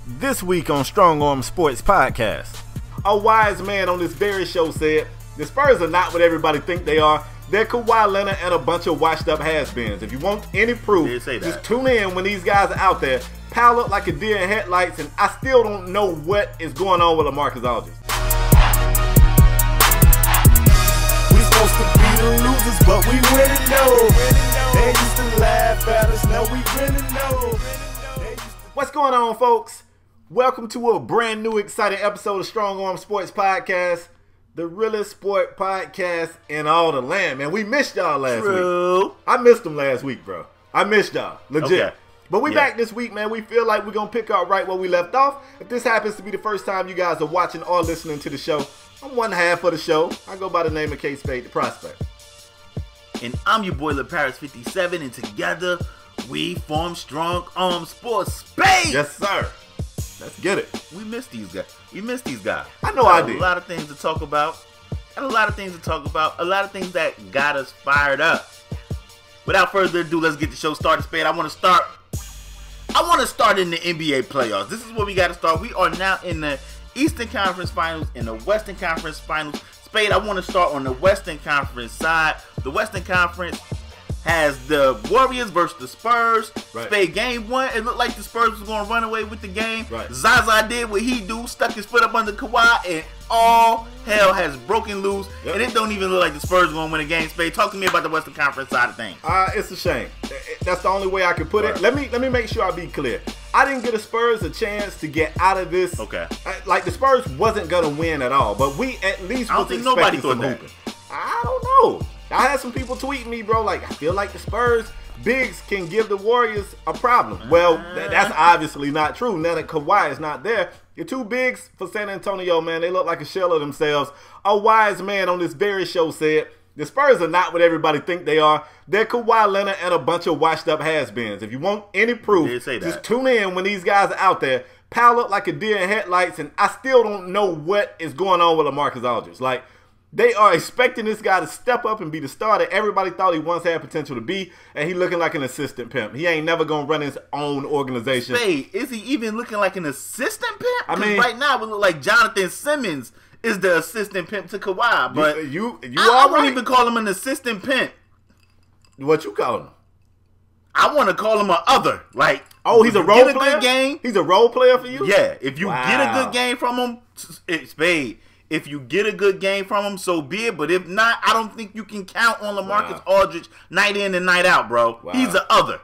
This week on Strong Arm Sports Podcast, a wise man on this very show said, the Spurs are not what everybody think they are. They're Kawhi Leonard and a bunch of washed up has-beens. If you want any proof, just tune in when these guys are out there, pile up like a deer in headlights, and I still don't know what is going on with LaMarcus Aldridge. We supposed to be the losers, but we winning though. They used to laugh at us, now we winning though. What's going on, folks? Welcome to a brand new exciting episode of Strong Arm Sports Podcast, the realest sport podcast in all the land. Man, we missed y'all last week. I missed them last week, bro. I missed y'all, legit. Okay. But we back this week, man. We feel like we're going to pick up right where we left off. If this happens to be the first time you guys are watching or listening to the show, I'm one half of the show. I go by the name of K-Spade, the Prospect. And I'm your boy, LeParis57, and together we form Strong Arm Sports Space. Yes, sir. Let's get it. We missed these guys. I know I did. A lot of things to talk about. A lot of things that got us fired up. Without further ado, let's get the show started, Spade. I want to start in the NBA playoffs. This is where we got to start. We are now in the Eastern Conference Finals and the Western Conference Finals. Spade, I want to start on the Western Conference side. The Western Conference has the Warriors versus the Spurs. Right. Spade, game one, it looked like the Spurs was going to run away with the game. Right. Zaza did what he do, stuck his foot up under Kawhi, and all hell has broken loose. Yep. And it don't even look like the Spurs going to win a game. Spade, talk to me about the Western Conference side of things. It's a shame. That's the only way I can put it. Let me make sure I be clear. I didn't give the Spurs a chance to get out of this. Okay. Like, the Spurs wasn't going to win at all, but we at least I don't think nobody thought that. I don't know. I had some people tweeting me, bro, like, I feel like the Spurs bigs can give the Warriors a problem. Well, that's obviously not true. Now that Kawhi is not there, your two bigs for San Antonio, man, they look like a shell of themselves. A wise man on this very show said, the Spurs are not what everybody think they are. They're Kawhi Leonard and a bunch of washed up has-beens. If you want any proof, just tune in when these guys are out there, pile up like a deer in headlights, and I still don't know what is going on with LaMarcus Aldridge. Like, they are expecting this guy to step up and be the star that everybody thought he once had potential to be, and he looking like an assistant pimp. He ain't never going to run his own organization. Spade, is he even looking like an assistant pimp? I mean, right now it look like Jonathan Simmons is the assistant pimp to Kawhi, but I wouldn't even call him an assistant pimp. What you call him? I want to call him a other. Like, he's a role player? Good game. He's a role player for you? Yeah, if you get a good game from him, Spade. If you get a good game from him, so be it. But if not, I don't think you can count on LaMarcus Aldridge night in and night out, bro. Wow. He's a other.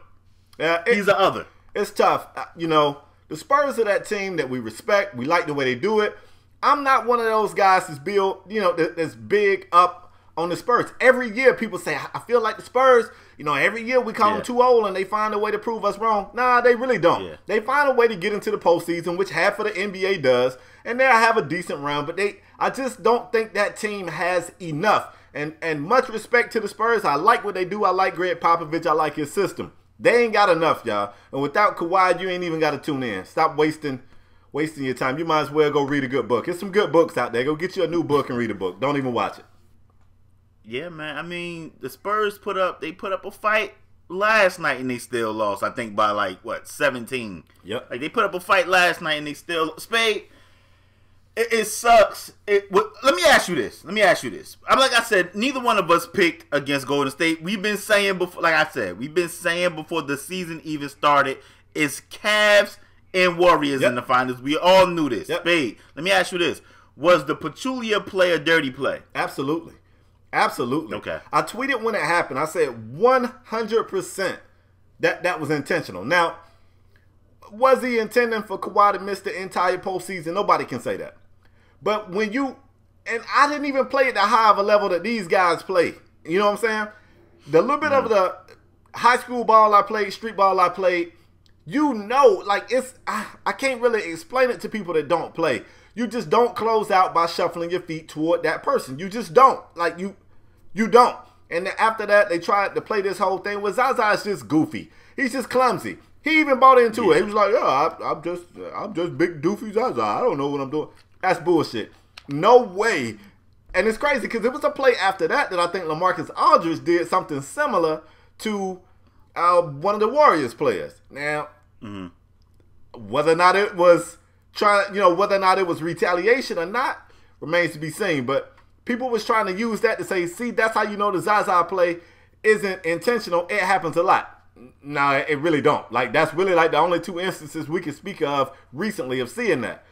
Yeah, he's a other. It's tough. You know, the Spurs are that team that we respect. We like the way they do it. I'm not one of those guys that's that's big up on the Spurs. Every year people say, I feel like the Spurs, every year we call them too old and they find a way to prove us wrong. Nah, they really don't. Yeah. They find a way to get into the postseason, which half of the NBA does, and they'll have a decent run, but I just don't think that team has enough. And much respect to the Spurs. I like what they do. I like Greg Popovich. I like his system. They ain't got enough, y'all. And without Kawhi, you ain't even got to tune in. Stop wasting your time. You might as well go read a good book. There's some good books out there. Go get you a new book and read a book. Don't even watch it. Yeah, man. I mean, the Spurs put up a fight last night and they still lost. I think by 17. Yep. Like, they put up a fight last night and they still Spade. It sucks. Let me ask you this. Like I said, neither one of us picked against Golden State. We've been saying before, before the season even started, it's Cavs and Warriors in the finals. We all knew this. Yep. Spade, let me ask you this. Was the Pachulia play a dirty play? Absolutely. Okay. I tweeted when it happened. I said 100% that was intentional. Now, was he intending for Kawhi to miss the entire postseason? Nobody can say that. But and I didn't even play at the high of a level that these guys play. You know what I'm saying? The little bit of the high school ball I played, street ball I played, I can't really explain it to people that don't play. You just don't close out by shuffling your feet toward that person. You just don't. Like, you don't. And then after that, they tried to play this whole thing where Zaza is just goofy. He's just clumsy. He even bought into it. He was like, I'm just big doofy Zaza. I don't know what I'm doing. That's bullshit. No way. And it's crazy because it was a play after that I think LaMarcus Aldridge did something similar to one of the Warriors players. Now, Whether or not it was whether or not it was retaliation or not remains to be seen. But people was trying to use that to say, see, that's how you know the Zaza play isn't intentional. It happens a lot. No, it really don't. Like, that's really like the only 2 instances we can speak of recently of seeing that.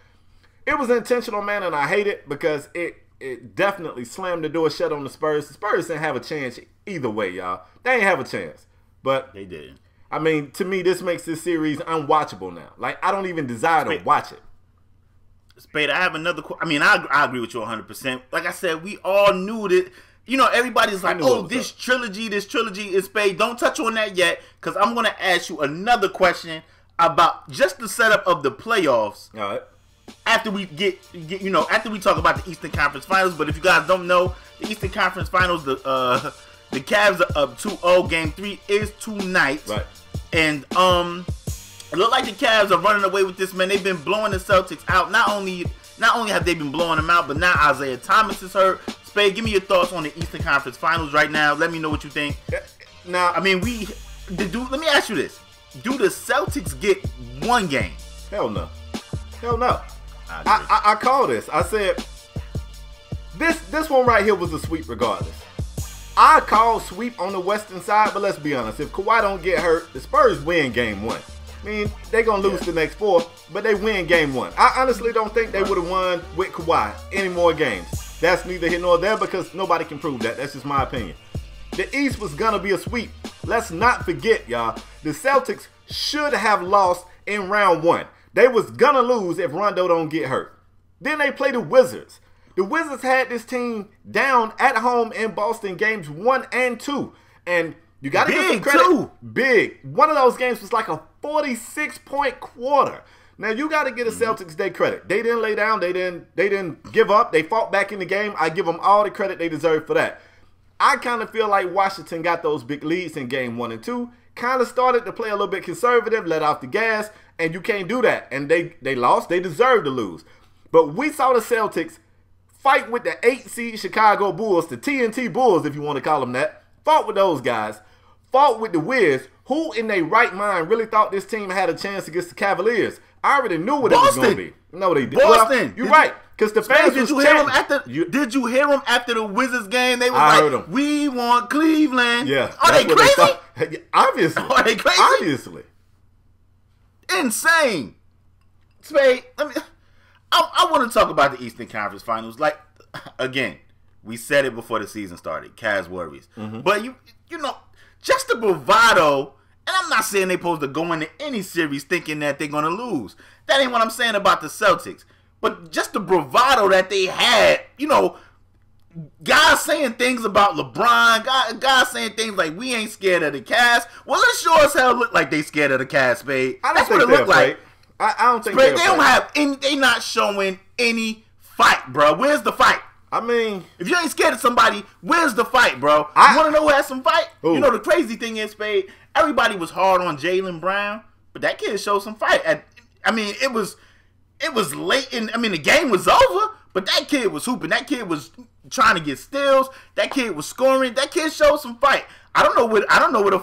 It was intentional, man, and I hate it because it definitely slammed the door shut on the Spurs. The Spurs didn't have a chance either way, y'all. They ain't have a chance. But they did. I mean, to me, this makes this series unwatchable now. Like, I don't even desire to watch it. Spade, I have another question. I mean, I agree with you 100%. Like I said, we all knew that. You know, everybody's like, oh, this trilogy is Spade. Don't touch on that yet, because I'm going to ask you another question about just the setup of the playoffs. All right. After we after we talk about the Eastern Conference Finals. But if you guys don't know, the Eastern Conference Finals, the Cavs are up 2-0. Game 3 is tonight. Right. And it look like the Cavs are running away with this, man. They've been blowing the Celtics out. Not only have they been blowing them out, but now Isaiah Thomas is hurt. Spade, give me your thoughts on the Eastern Conference Finals right now. Let me know what you think. Now, I mean, let me ask you this. Do the Celtics get 1 game? Hell no. Hell no. I call this. I said, this one right here was a sweep regardless. I call sweep on the Western side, but let's be honest. If Kawhi don't get hurt, the Spurs win game 1. I mean, they're going to lose the next 4, but they win game 1. I honestly don't think they would have won with Kawhi any more games. That's neither here nor there because nobody can prove that. That's just my opinion. The East was going to be a sweep. Let's not forget, y'all. The Celtics should have lost in round 1. They was going to lose if Rondo don't get hurt. Then they play the Wizards. The Wizards had this team down at home in Boston games 1 and 2. And you got to give them credit. Too. Big. One of those games was like a 46-point quarter. Now, you got to give the Celtics their credit. They didn't lay down. They didn't give up. They fought back in the game. I give them all the credit they deserve for that. I kind of feel like Washington got those big leads in game 1 and 2. Kind of started to play a little bit conservative, let off the gas, and you can't do that. And they lost. They deserved to lose. But we saw the Celtics fight with the 8-seed Chicago Bulls, the TNT Bulls, if you want to call them that. Fought with those guys. Fought with the Wiz, who in their right mind really thought this team had a chance against the Cavaliers. I already knew what it was going to be. No, they didn't. Boston. Well, you're right. Because the fans did you hear them after the Wizards game? They was we want Cleveland. Yeah. Are they crazy? Obviously. Are they crazy? Obviously. Insane. Spade, I want to talk about the Eastern Conference Finals. Like, again, we said it before the season started. Cavs Warriors. But you know, just the bravado. And I'm not saying they're supposed to go into any series thinking that they're going to lose. That ain't what I'm saying about the Celtics. But just the bravado that they had, you know, guys saying things about LeBron, guys saying things like, we ain't scared of the Cavs. Well, it sure as hell look like they scared of the Cavs, Spade. That's what it looked like. I don't think Spade, they don't have any, they not showing any fight, bro. Where's the fight? I mean, if you ain't scared of somebody, where's the fight, bro? You want to know who has some fight? Ooh. You know, the crazy thing is, Spade, everybody was hard on Jaylen Brown, but that kid showed some fight. I mean, it was late in. I mean, the game was over, but that kid was hooping. That kid was trying to get steals. That kid was scoring. That kid showed some fight. I don't know what the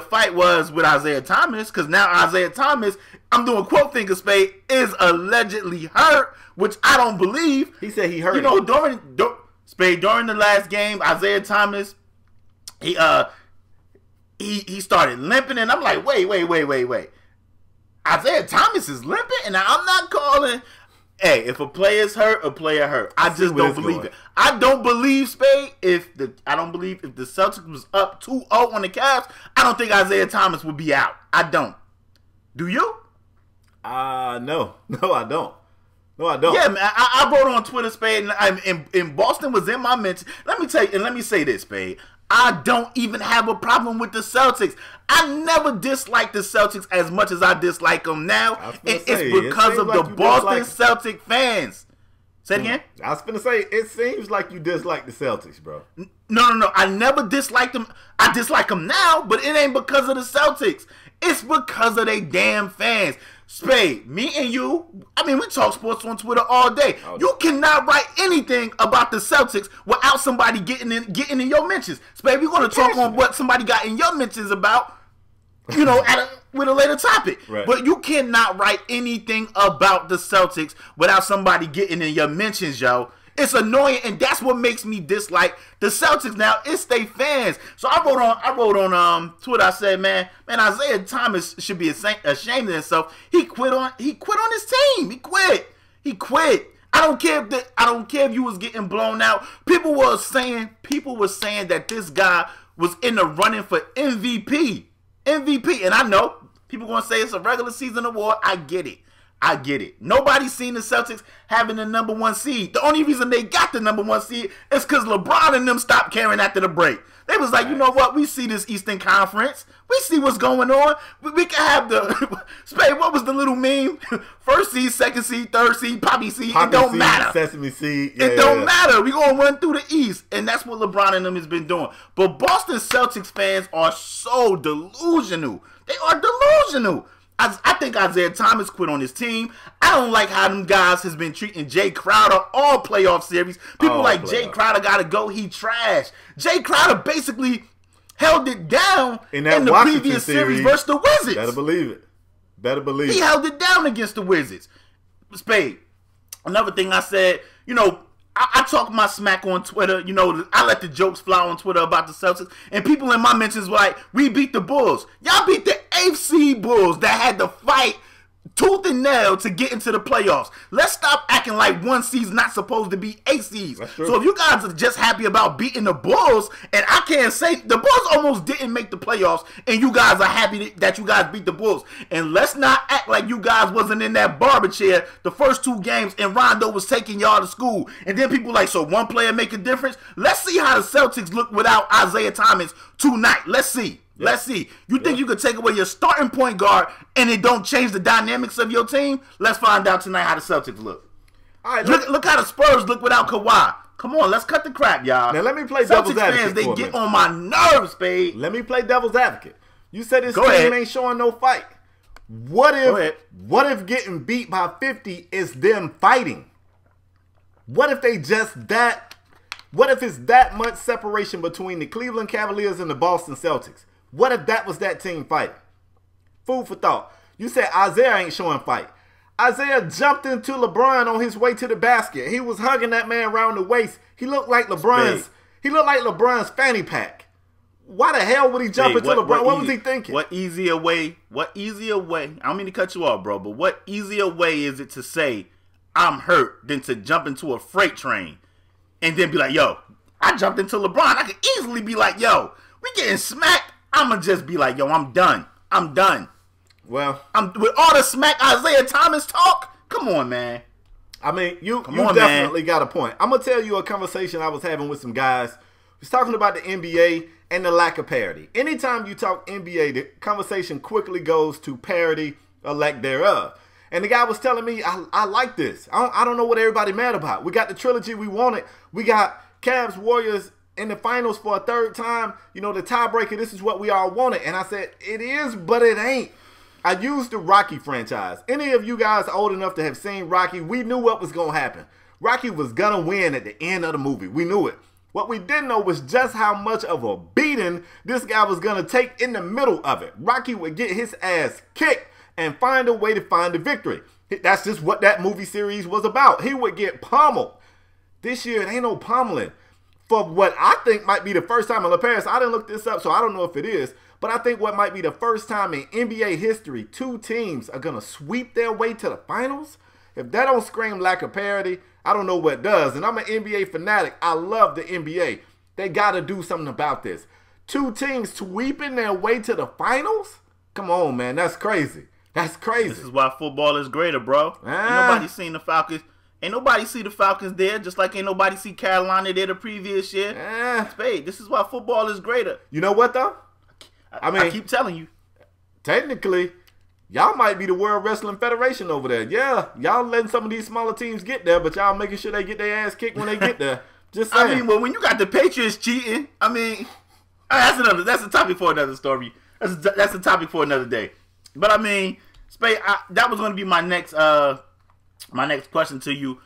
fight was with Isaiah Thomas, because now Isaiah Thomas, I'm doing quote finger, Spade, is allegedly hurt, which I don't believe. He said he hurt. You know, during the last game, Isaiah Thomas, he started limping, and I'm like, wait. Isaiah Thomas is limping, and I'm not calling. Hey, if a player's hurt, a player hurt. I just don't believe it. I don't believe, Spade. If the Celtics was up 2-0 on the Cavs, I don't think Isaiah Thomas would be out. I don't. Do you? No, I don't. No, I don't. Yeah, man. I wrote on Twitter, Spade, and Boston was in my mention. Let me tell you, and let me say this, Spade. I don't even have a problem with the Celtics. I never disliked the Celtics as much as I dislike them now. And it's because of the Boston Celtic fans. Say it again? I was going to say, it seems like you dislike the Celtics, bro. No. I never disliked them. I dislike them now, but it ain't because of the Celtics. It's because of they damn fans. Spade, me and you, I mean, we talk sports on Twitter all day. You cannot write anything about the Celtics without somebody getting in your mentions. Spade, we're going to talk on what somebody got in your mentions about. you know, with a later topic. Right. But you cannot write anything about the Celtics without somebody getting in your mentions, yo. It's annoying, and that's what makes me dislike the Celtics now. It's they fans. So I wrote on Twitter. I said, man, Isaiah Thomas should be ashamed of himself. He quit on his team. He quit. I don't care if you was getting blown out. People were saying that this guy was in the running for MVP. And I know people gonna say it's a regular season award. I get it. Nobody's seen the Celtics having the number 1 seed. The only reason they got the number 1 seed is because LeBron and them stopped caring after the break. They was like, you know what? We see this Eastern Conference. We see what's going on. We can have the Spade. What was the little meme? First seed, second seed, third seed, poppy seed. It don't matter. Sesame seed. It don't matter. We gonna run through the East, and that's what LeBron and them has been doing. But Boston Celtics fans are so delusional. They are delusional. I think Isaiah Thomas quit on his team. I don't like how them guys has been treating Jay Crowder all playoff series. People like Jay Crowder gotta go. He trash. Jay Crowder basically held it down in the previous series versus the Wizards. Better believe it. He held it down against the Wizards. Spade. Another thing I said, you know, I talk my smack on Twitter. You know, I let the jokes fly on Twitter about the Celtics. And people in my mentions were like, we beat the Bulls. Y'all beat the 8th seed Bulls that had to fight tooth and nail to get into the playoffs. Let's stop acting like 1 seed's not supposed to be 8 seeds. So if you guys are just happy about beating the Bulls, and I can't say the Bulls almost didn't make the playoffs, and you guys are happy that you guys beat the Bulls. And let's not act like you guys wasn't in that barber chair the first 2 games and Rondo was taking y'all to school. And then people like, so one player make a difference? Let's see how the Celtics look without Isaiah Thomas tonight. Let's see. Yep. Let's see. You think you could take away your starting point guard and it don't change the dynamics of your team? Let's find out tonight how the Celtics look. All right, look how the Spurs look without Kawhi. Come on, let's cut the crap, y'all. Now let me play devil's advocate. They get on my nerves, Spade. Let me play devil's advocate. You said this team ain't showing no fight. What if getting beat by 50 is them fighting? What if it's that much separation between the Cleveland Cavaliers and the Boston Celtics? What if that was that team fighting? Food for thought. You said Isaiah ain't showing fight. Isaiah jumped into LeBron on his way to the basket. He was hugging that man around the waist. He looked like LeBron's fanny pack. Why the hell would he jump into LeBron? What was he thinking? What easier way? I don't mean to cut you off, bro, but what easier way is it to say I'm hurt than to jump into a freight train and then be like, yo, I jumped into LeBron. I could easily be like, yo, we getting smacked. I'm going to just be like, yo, I'm done. Well, with all the smack Isaiah Thomas talk, come on, man. I mean, you definitely got a point. I'm going to tell you a conversation I was having with some guys. I was talking about the NBA and the lack of parity. Anytime you talk NBA, the conversation quickly goes to parity or lack thereof. And the guy was telling me, I like this. I don't know what everybody mad about. We got the trilogy we wanted. We got Cavs, Warriors in the finals for a 3rd time. You know, the tiebreaker, this is what we all wanted. And I said, it is, but it ain't. I used the Rocky franchise. Any of you guys old enough to have seen Rocky, we knew what was going to happen. Rocky was going to win at the end of the movie. We knew it. What we didn't know was just how much of a beating this guy was going to take in the middle of it. Rocky would get his ass kicked and find a way to find the victory. That's just what that movie series was about. He would get pummeled. This year, it ain't no pummeling. For what I think might be the first time in La Paris, I didn't look this up, so I don't know if it is, but I think what might be the first time in NBA history, 2 teams are going to sweep their way to the finals. If that don't scream lack of parity, I don't know what does. And I'm an NBA fanatic. I love the NBA. They got to do something about this. 2 teams sweeping their way to the finals? Come on, man. That's crazy. That's crazy. This is why football is greater, bro. Ain't nobody seen the Falcons. Ain't nobody see the Falcons there, just like ain't nobody see Carolina there the previous year. Spade, this is why football is greater. You know what, though? I keep telling you. Technically, y'all might be the World Wrestling Federation over there. Yeah, y'all letting some of these smaller teams get there, but y'all making sure they get their ass kicked when they get there. Just saying. I mean, well, when you got the Patriots cheating, I mean, that's a topic for another story. That's a topic for another day. But I mean, Spade, that was going to be my next question to you.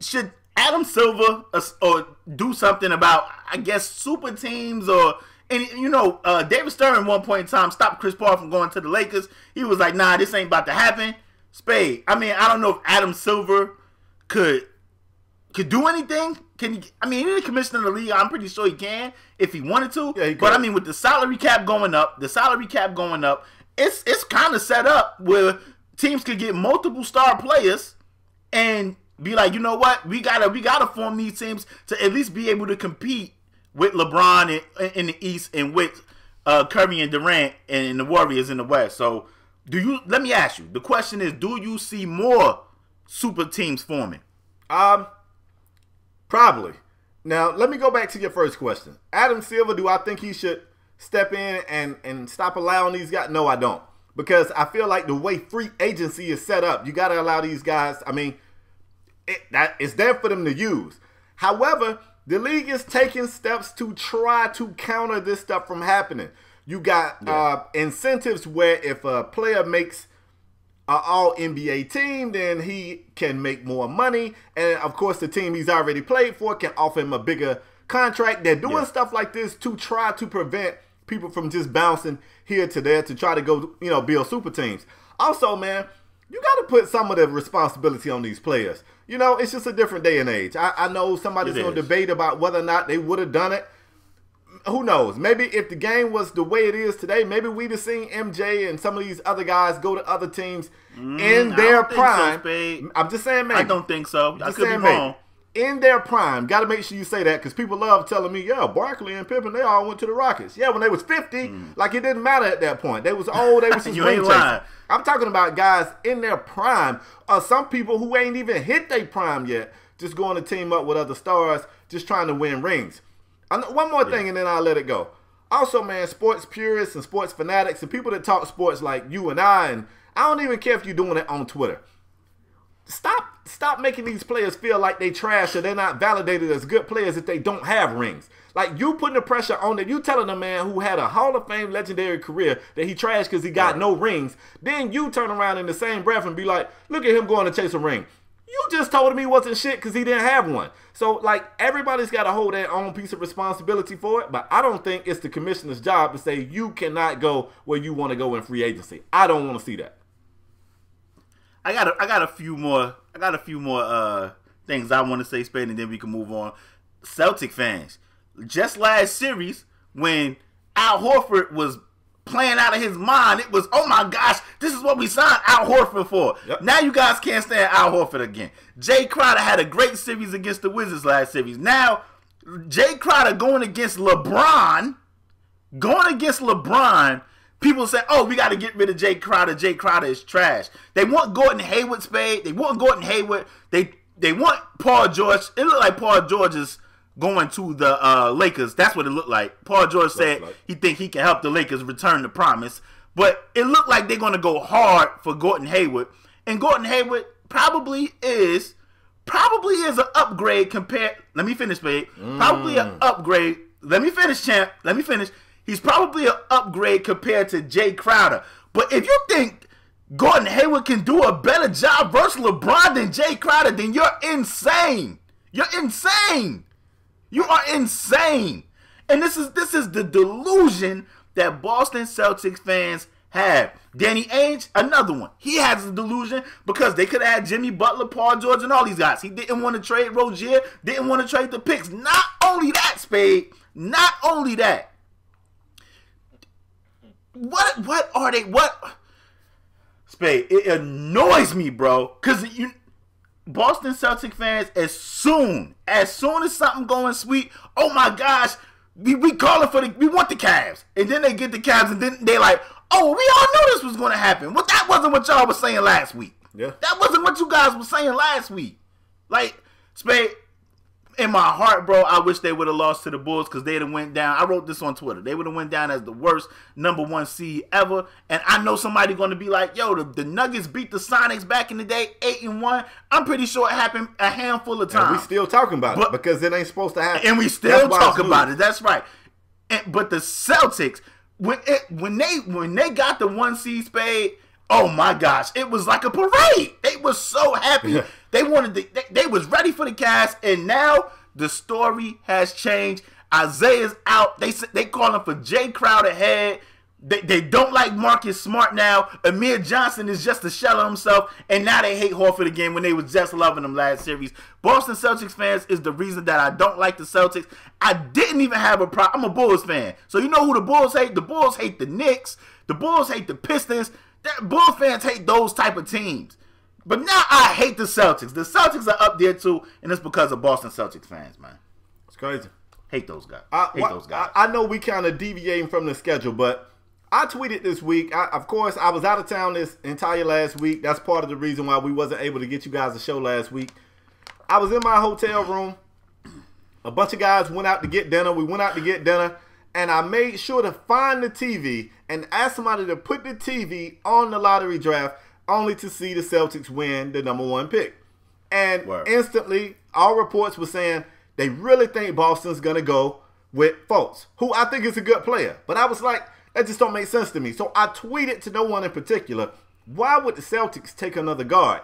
Should Adam Silver or do something about, I guess, super teams, or And, you know, David Stern at one point in time stopped Chris Paul from going to the Lakers. He was like, nah, this ain't about to happen. Spade. I mean, I don't know if Adam Silver could do anything. Can he? I mean, he's the commissioner of the league. I'm pretty sure he can if he wanted to. Yeah, but I mean, with the salary cap going up, it's kind of set up where teams could get multiple star players and be like, you know what, we gotta form these teams to at least be able to compete with LeBron in the East and with Curry and Durant and the Warriors in the West. So, let me ask you. The question is, do you see more super teams forming? Probably. Now, let me go back to your first question. Adam Silver, do I think he should step in and stop allowing these guys? No, I don't. Because I feel like the way free agency is set up, you got to allow these guys, I mean, it's there for them to use. However, the league is taking steps to try to counter this stuff from happening. You got incentives where if a player makes an all-NBA team, then he can make more money. And, of course, the team he's already played for can offer him a bigger contract. They're doing stuff like this to try to prevent people from just bouncing here to there to try to go, you know, build super teams. Also, man, you got to put some of the responsibility on these players. You know, it's just a different day and age. I know somebody's going to debate about whether or not they would have done it. Who knows? Maybe if the game was the way it is today, maybe we'd have seen MJ and some of these other guys go to other teams in their prime. So, I'm just saying, maybe. I don't think so. I could be wrong. In their prime. Got to make sure you say that because people love telling me, yeah, Barkley and Pippen, they all went to the Rockets. Yeah, when they was 50, like it didn't matter at that point. They was old. They was just ring chasing. I'm talking about guys in their prime. Some people who ain't even hit their prime yet, just going to team up with other stars, just trying to win rings. One more thing, and then I'll let it go. Also, man, sports purists and sports fanatics and people that talk sports like you and I don't even care if you're doing it on Twitter. Stop making these players feel like they trash or they're not validated as good players if they don't have rings. Like, you putting the pressure on them. You telling a man who had a Hall of Fame legendary career that he trashed because he got no rings. Then you turn around in the same breath and be like, look at him going to chase a ring. You just told him he wasn't shit because he didn't have one. So, like, everybody's got to hold their own piece of responsibility for it. But I don't think it's the commissioner's job to say you cannot go where you want to go in free agency. I don't want to see that. I got a few more things I want to say, Spade, and then we can move on. Celtic fans, just last series when Al Horford was playing out of his mind, it was, oh my gosh, this is what we signed Al Horford for. Yep. Now you guys can't stand Al Horford again. Jay Crowder had a great series against the Wizards last series. Now, Jay Crowder going against LeBron, people say, oh, we got to get rid of Jay Crowder. Jay Crowder is trash. They want Gordon Hayward, Spade. They want Gordon Hayward. They want Paul George. It looked like Paul George is going to the Lakers. That's what it looked like. Paul George said he think he can help the Lakers return the promise. But it looked like they're going to go hard for Gordon Hayward. And Gordon Hayward probably is an upgrade compared. Let me finish, babe. Probably an upgrade. Let me finish, champ. Let me finish. He's probably an upgrade compared to Jay Crowder. But if you think Gordon Hayward can do a better job versus LeBron than Jay Crowder, then you're insane. You're insane. You are insane. And this is the delusion that Boston Celtics fans have. Danny Ainge, another one. He has a delusion because they could have had Jimmy Butler, Paul George, and all these guys. He didn't want to trade Rozier, didn't want to trade the picks. Not only that, Spade. Not only that. What are they? Spade, it annoys me, bro. Because Boston Celtic fans, as soon as something going sweet, oh my gosh, we calling for we want the Cavs. And then they get the Cavs and then they like, oh, we all knew this was going to happen. Well, that wasn't what y'all was saying last week. Yeah. That wasn't what you guys were saying last week. Like, Spade, in my heart, bro, I wish they would have lost to the Bulls because they'd have went down. I wrote this on Twitter. They would have went down as the worst #1 seed ever. And I know somebody going to be like, yo, the Nuggets beat the Sonics back in the day, 8-1. I'm pretty sure it happened a handful of times. And we still talking about it because it ain't supposed to happen. And we still talk about it. That's right. But the Celtics, when they got the 1 seed, Spade, oh my gosh, it was like a parade. They were so happy. They wanted they was ready for the Cavs, and now the story has changed. Isaiah's out. They calling for Jay Crowder head. They don't like Marcus Smart now. Amir Johnson is just a shell of himself, and now they hate Horford again when they was just loving him last series. Boston Celtics fans is the reason that I don't like the Celtics. I didn't even have a problem. I'm a Bulls fan, so you know who the Bulls hate? The Bulls hate the Knicks. The Bulls hate the Pistons. Bulls fans hate those type of teams. But now I hate the Celtics. The Celtics are up there too, and it's because of Boston Celtics fans, man. It's crazy. Hate those guys. Those guys. I know we kind of deviating from the schedule, but I tweeted this week. Of course, I was out of town this entire last week. That's part of the reason why we wasn't able to get you guys a show last week. I was in my hotel room. A bunch of guys went out to get dinner. We went out to get dinner, and I made sure to find the TV and ask somebody to put the TV on the lottery draft, only to see the Celtics win the #1 pick. And instantly, all reports were saying they really think Boston's going to go with Fultz, who I think is a good player. But I was like, that just don't make sense to me. So I tweeted to no one in particular, why would the Celtics take another guard?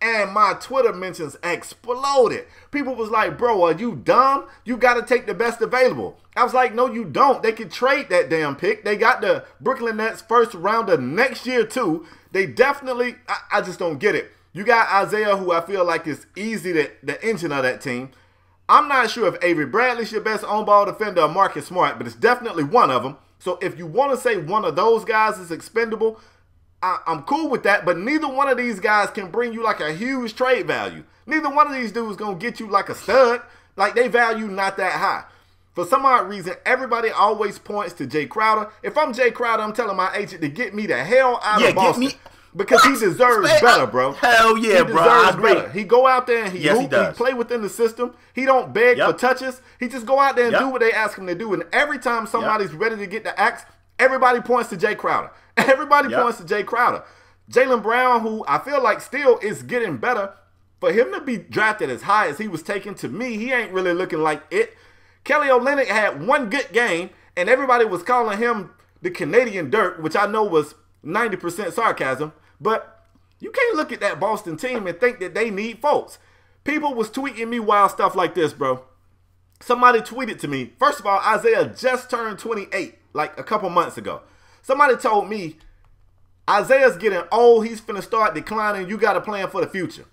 And my Twitter mentions exploded. People was like, bro, are you dumb? You got to take the best available. I was like, no, you don't. They can trade that damn pick. They got the Brooklyn Nets first rounder next year, too. They definitely, I just don't get it. You got Isaiah, who I feel like is easy the engine of that team. I'm not sure if Avery Bradley's your best on-ball defender or Marcus Smart, but it's definitely one of them. So if you want to say one of those guys is expendable, I'm cool with that, but neither one of these guys can bring you like a huge trade value. Neither one of these dudes going to get you like a stud. Like, they value not that high. For some odd reason, everybody always points to Jay Crowder. If I'm Jay Crowder, I'm telling my agent to get me the hell out of Boston. Because he deserves better, bro. Hell yeah, bro. I agree. Better. He go out there and he hoop, he play within the system. He don't beg for touches. He just go out there and do what they ask him to do. And every time somebody's ready to get the axe, everybody points to Jay Crowder. Everybody points to Jay Crowder. Jaylen Brown, who I feel like still is getting better, for him to be drafted as high as he was taken, to me, he ain't really looking like it. Kelly Olynyk had one good game, and everybody was calling him the Canadian Dirk, which I know was 90% sarcasm, but you can't look at that Boston team and think that they need folks. People was tweeting me wild stuff like this, bro. Somebody tweeted to me, first of all, Isaiah just turned 28, like a couple months ago. Somebody told me, Isaiah's getting old, he's finna start declining, you got a plan for the future.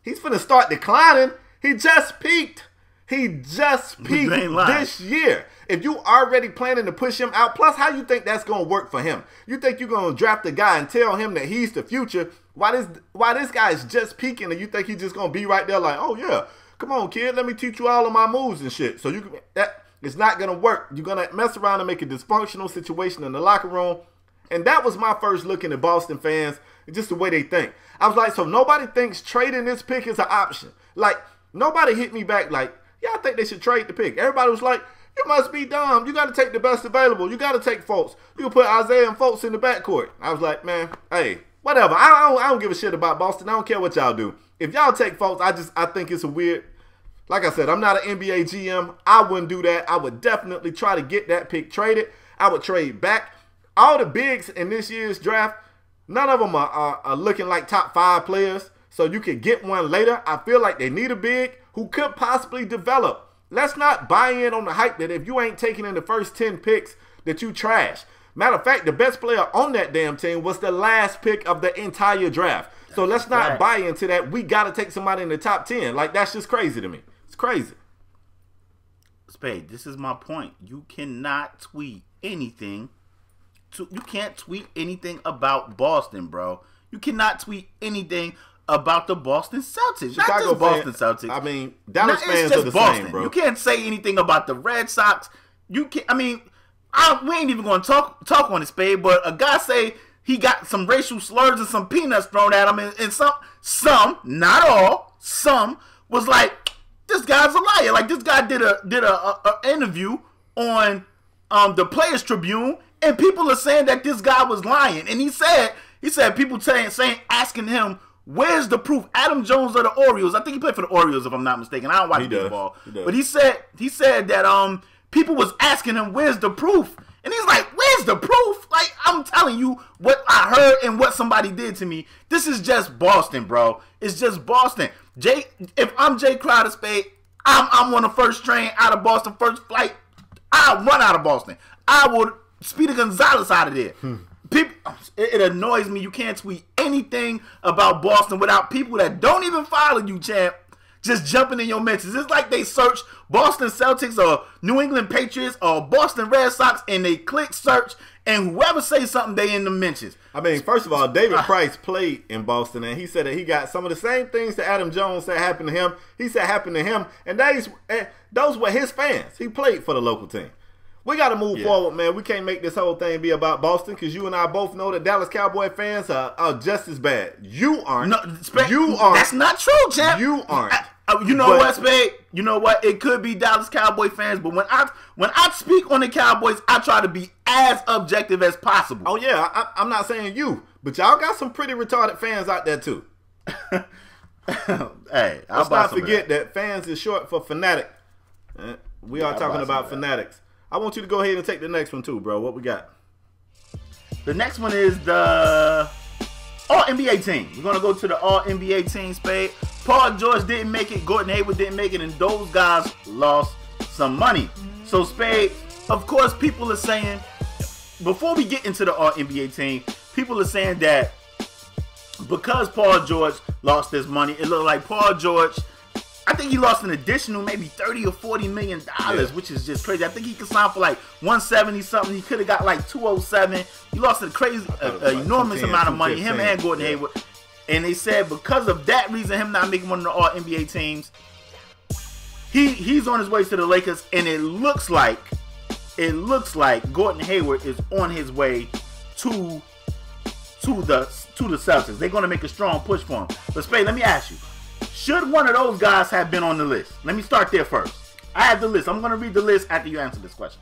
He's finna start declining? He just peaked. He just peaked this year. If you already planning to push him out, plus how you think that's going to work for him? You think you're going to draft a guy and tell him that he's the future? Why this guy is just peaking and you think he's just going to be right there like, oh yeah, come on kid, let me teach you all of my moves and shit. So it's not going to work. You're going to mess around and make a dysfunctional situation in the locker room. And that was my first look into Boston fans and just the way they think. I was like, so nobody thinks trading this pick is an option. Like, nobody hit me back like, yeah, I think they should trade the pick. Everybody was like, you must be dumb. You got to take the best available. You got to take Fultz. You can put Isaiah and Fultz in the backcourt. I was like, man, hey, whatever. I don't give a shit about Boston. I don't care what y'all do. If y'all take Fultz, I think it's a weird. Like I said, I'm not an NBA GM. I wouldn't do that. I would definitely try to get that pick traded. I would trade back. All the bigs in this year's draft, none of them are looking like top 5 players. So you could get one later. I feel like they need a big who could possibly develop. Let's not buy in on the hype that if you ain't taking in the first 10 picks that you trash. Matter of fact, the best player on that damn team was the last pick of the entire draft. So let's not buy into that. We got to take somebody in the top 10. Like, that's just crazy to me. It's crazy. Spade, this is my point. You cannot tweet anything. You can't tweet anything about Boston, bro. You cannot tweet anything about the Boston Celtics. Not just Boston Celtics. I mean, Dallas fans are the same, bro. You can't say anything about the Red Sox. You can't. I mean, we ain't even going to talk on this, Spade. But a guy say he got some racial slurs and some peanuts thrown at him, and some, not all, some was like, this guy's a liar. Like, this guy did a interview on the Players Tribune, and people are saying that this guy was lying. And he said people asking him, where's the proof? Adam Jones of the Orioles. I think he played for the Orioles, if I'm not mistaken. I don't watch baseball. But he said that people was asking him, where's the proof? And he's like, where's the proof? Like, I'm telling you what I heard and what somebody did to me. This is just Boston, bro. It's just Boston. If I'm Jay Crowder, Spade, I'm on the first train out of Boston, first flight I'll run out of Boston. I would Speedy Gonzalez out of there. People, it annoys me. You can't tweet anything about Boston without people that don't even follow you, champ, just jumping in your mentions. It's like they search Boston Celtics or New England Patriots or Boston Red Sox and they click search, and whoever says something, they in the mentions. I mean, first of all, David Price played in Boston, and he said that he got some of the same things that Adam Jones said happened to him. He said happened to him, and those were his fans. He played for the local team. We got to move forward, man. We can't make this whole thing be about Boston because you and I both know that Dallas Cowboy fans are just as bad. You aren't. No, you aren't. That's not true, champ. You aren't. You know what, Spade? You know what? It could be Dallas Cowboy fans, but when I speak on the Cowboys, I try to be as objective as possible. Oh, yeah. I'm not saying you, but y'all got some pretty retarded fans out there, too. Hey, let's not forget that fans is short for fanatic. We are talking about fanatics. I want you to go ahead and take the next one too, bro. What we got? The next one is the All-NBA team. We're going to go to the All-NBA team, Spade. Paul George didn't make it. Gordon Hayward didn't make it. And those guys lost some money. So, Spade, of course, people are saying, before we get into the All-NBA team, people are saying that because Paul George lost his money, it looked like Paul George, I think he lost an additional maybe $30 or $40 million, which is just crazy. I think he could sign for like 170 something. He could have got like 207. He lost a crazy, enormous amount of money. Him and Gordon Hayward. And they said because of that reason, him not making one of the All NBA teams, he's on his way to the Lakers, and it looks like Gordon Hayward is on his way to the Celtics. They're going to make a strong push for him. But Spade, let me ask you. Should one of those guys have been on the list? Let me start there first. I have the list. I'm going to read the list after you answer this question.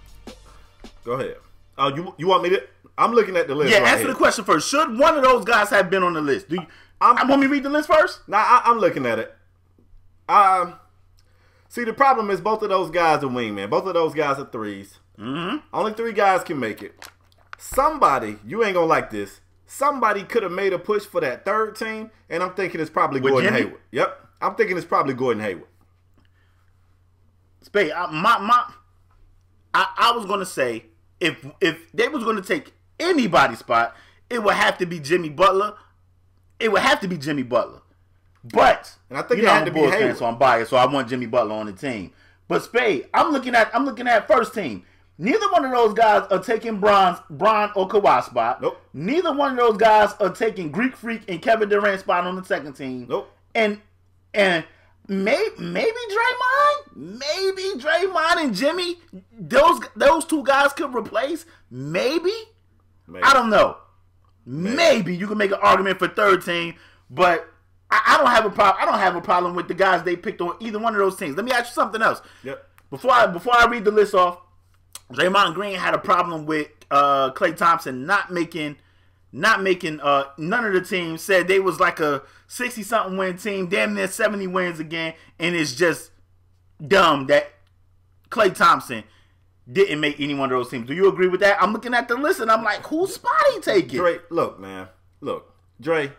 Go ahead. Oh, you want me to? I'm looking at the list. Yeah, answer the question first. Should one of those guys have been on the list? Want me to read the list first? Nah, I'm looking at it. See, the problem is both of those guys are wingmen. Both of those guys are threes. Only 3 guys can make it. Somebody, you ain't going to like this. Somebody could have made a push for that third team, and I'm thinking it's probably Gordon Hayward. Yep. I'm thinking it's probably Gordon Hayward. Spade, I was going to say, if they was going to take anybody's spot, it would have to be Jimmy Butler. It would have to be Jimmy Butler. But, and I think it had to be Hayward. Fan, so I'm biased, so I want Jimmy Butler on the team. But Spade, I'm looking at first team. Neither one of those guys are taking Bron or Kawhi spot. Nope. Neither one of those guys are taking Greek Freak and Kevin Durant spot on the second team. Nope. And maybe Draymond and Jimmy, those 2 guys could replace. Maybe. I don't know. Maybe you can make an argument for third team, but I don't have a problem. I don't have a problem with the guys they picked on either one of those teams. Let me ask you something else. Yep. Before I read the list off, Draymond Green had a problem with Klay Thompson not making none of the teams. Said they was like a 60-something win team, damn near 70 wins again, and it's just dumb that Klay Thompson didn't make any one of those teams. Do you agree with that? I'm looking at the list and I'm like, whose spot he taking? Dre, look, man. Look, Dre,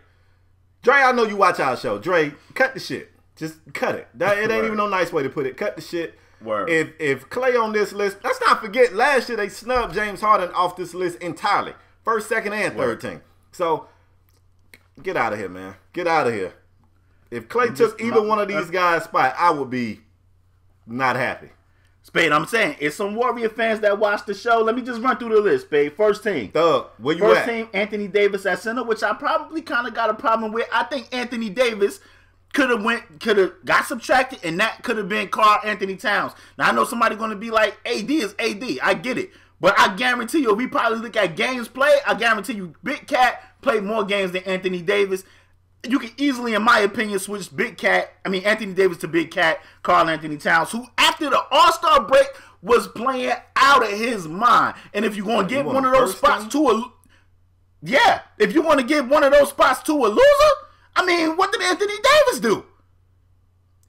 I know you watch our show. Dre, cut the shit. Just cut it. It ain't even no nice way to put it. Cut the shit. Word. If Klay on this list, let's not forget last year they snubbed James Harden off this list entirely. First, second, and third team. So, get out of here, man. Get out of here. If Klay took either one of these guys' spot, I would be not happy. Spade, I'm saying, it's some Warrior fans that watch the show. Let me just run through the list, Spade. First team. Thug, where you First at? team, Anthony Davis at center, which I probably kind of got a problem with. I think Anthony Davis could have got subtracted, and that could have been Karl Anthony Towns. Now, I know somebody going to be like, AD is AD. I get it. But I guarantee you, if we probably look at games played, I guarantee you Big Cat played more games than Anthony Davis. You can easily, in my opinion, switch Anthony Davis to Big Cat, Karl Anthony Towns, who after the All-Star break was playing out of his mind. And if you're going to give one of those spots to a loser, I mean, what did Anthony Davis do?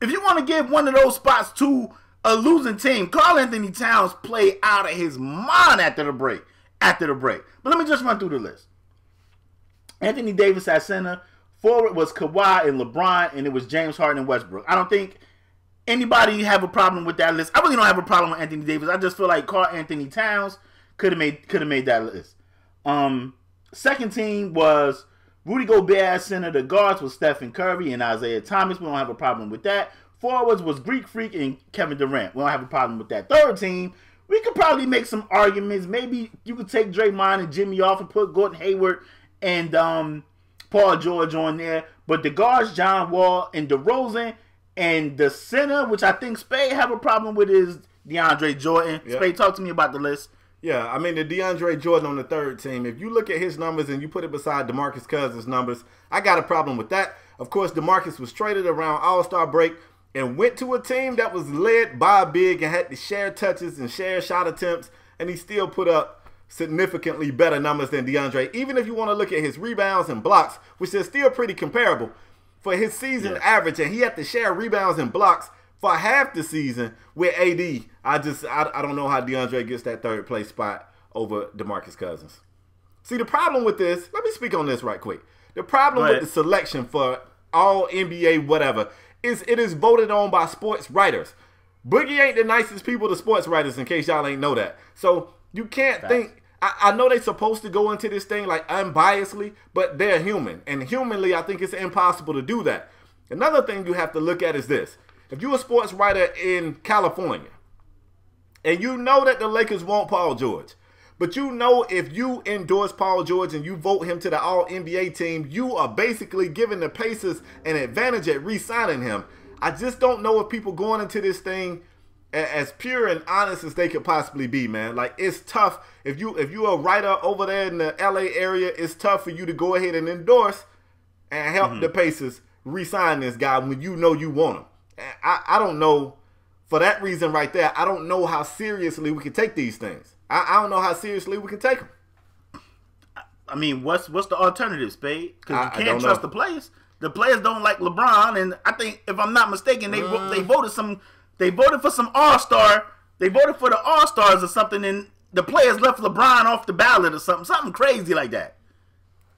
If you want to give one of those spots to a losing team, Karl Anthony Towns played out of his mind after the break. But let me just run through the list. Anthony Davis at center. Forward was Kawhi and LeBron, and it was James Harden and Westbrook. I don't think anybody have a problem with that list? I really don't have a problem with Anthony Davis. I just feel like Karl Anthony Towns could have made that list. Second team was Rudy Gobert at center. The guards was Stephen Curry and Isaiah Thomas. We don't have a problem with that. Forwards was Greek Freak and Kevin Durant. We don't have a problem with that. Third team, we could probably make some arguments. Maybe you could take Draymond and Jimmy off and put Gordon Hayward and Paul George on there. But the guards, John Wall and DeRozan, and the center, which I think Spade have a problem with, is DeAndre Jordan. Yep. Spade, talk to me about the list. Yeah, I mean, the DeAndre Jordan on the third team, if you look at his numbers and you put it beside DeMarcus Cousins' numbers, I got a problem with that. Of course, DeMarcus was traded around All-Star break and went to a team that was led by a big and had to share touches and share shot attempts, and he still put up significantly better numbers than DeAndre. Even if you want to look at his rebounds and blocks, which is still pretty comparable for his season average, and he had to share rebounds and blocks for half the season with AD. I don't know how DeAndre gets that third place spot over DeMarcus Cousins. See, the problem with this, let me speak on this right quick. The problem with the selection for all NBA whatever is it is voted on by sports writers. Boogie ain't the nicest people to sports writers, in case y'all ain't know that. So you can't think, I know they're supposed to go into this thing like unbiasedly, but they're human. And humanly, I think it's impossible to do that. Another thing you have to look at is this. If you're a sports writer in California, and you know that the Lakers want Paul George, but you know if you endorse Paul George and you vote him to the All-NBA team, you are basically giving the Pacers an advantage at re-signing him. I just don't know if people going into this thing as pure and honest as they could possibly be, man. Like, it's tough. If you're a writer over there in the LA area, it's tough for you to go ahead and endorse and help the Pacers re-sign this guy when you know you want him. I don't know, for that reason right there, I don't know how seriously we can take these things. I don't know how seriously we can take them. I mean, what's the alternative, Spade? Because you can't trust the players. The players don't like LeBron, and I think, if I'm not mistaken, they voted for some All-Star. They voted for the All-Stars or something, and the players left LeBron off the ballot or something crazy like that.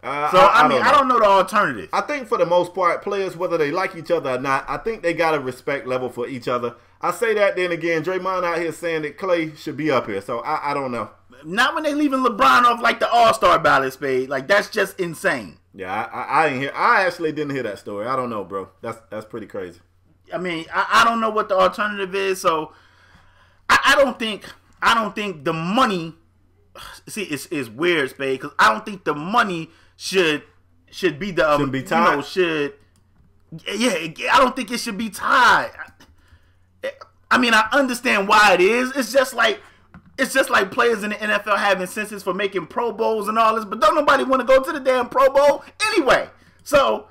I don't know the alternative. I think for the most part, players, whether they like each other or not, I think they got a respect level for each other. I say that, then again, Draymond out here saying that Clay should be up here, so I don't know. Not when they leaving LeBron off like the All-Star ballot, Spade. Like, that's just insane. Yeah, I didn't hear. I actually didn't hear that story. I don't know, bro. That's pretty crazy. I mean, I don't know what the alternative is, so I don't think the money. See, it's weird, Spade, because I don't think the money should be the shouldn't be tied. I don't think it should be tied. I mean, I understand why it is. It's just like players in the NFL having incentives for making Pro Bowls and all this, but don't nobody want to go to the damn Pro Bowl anyway. So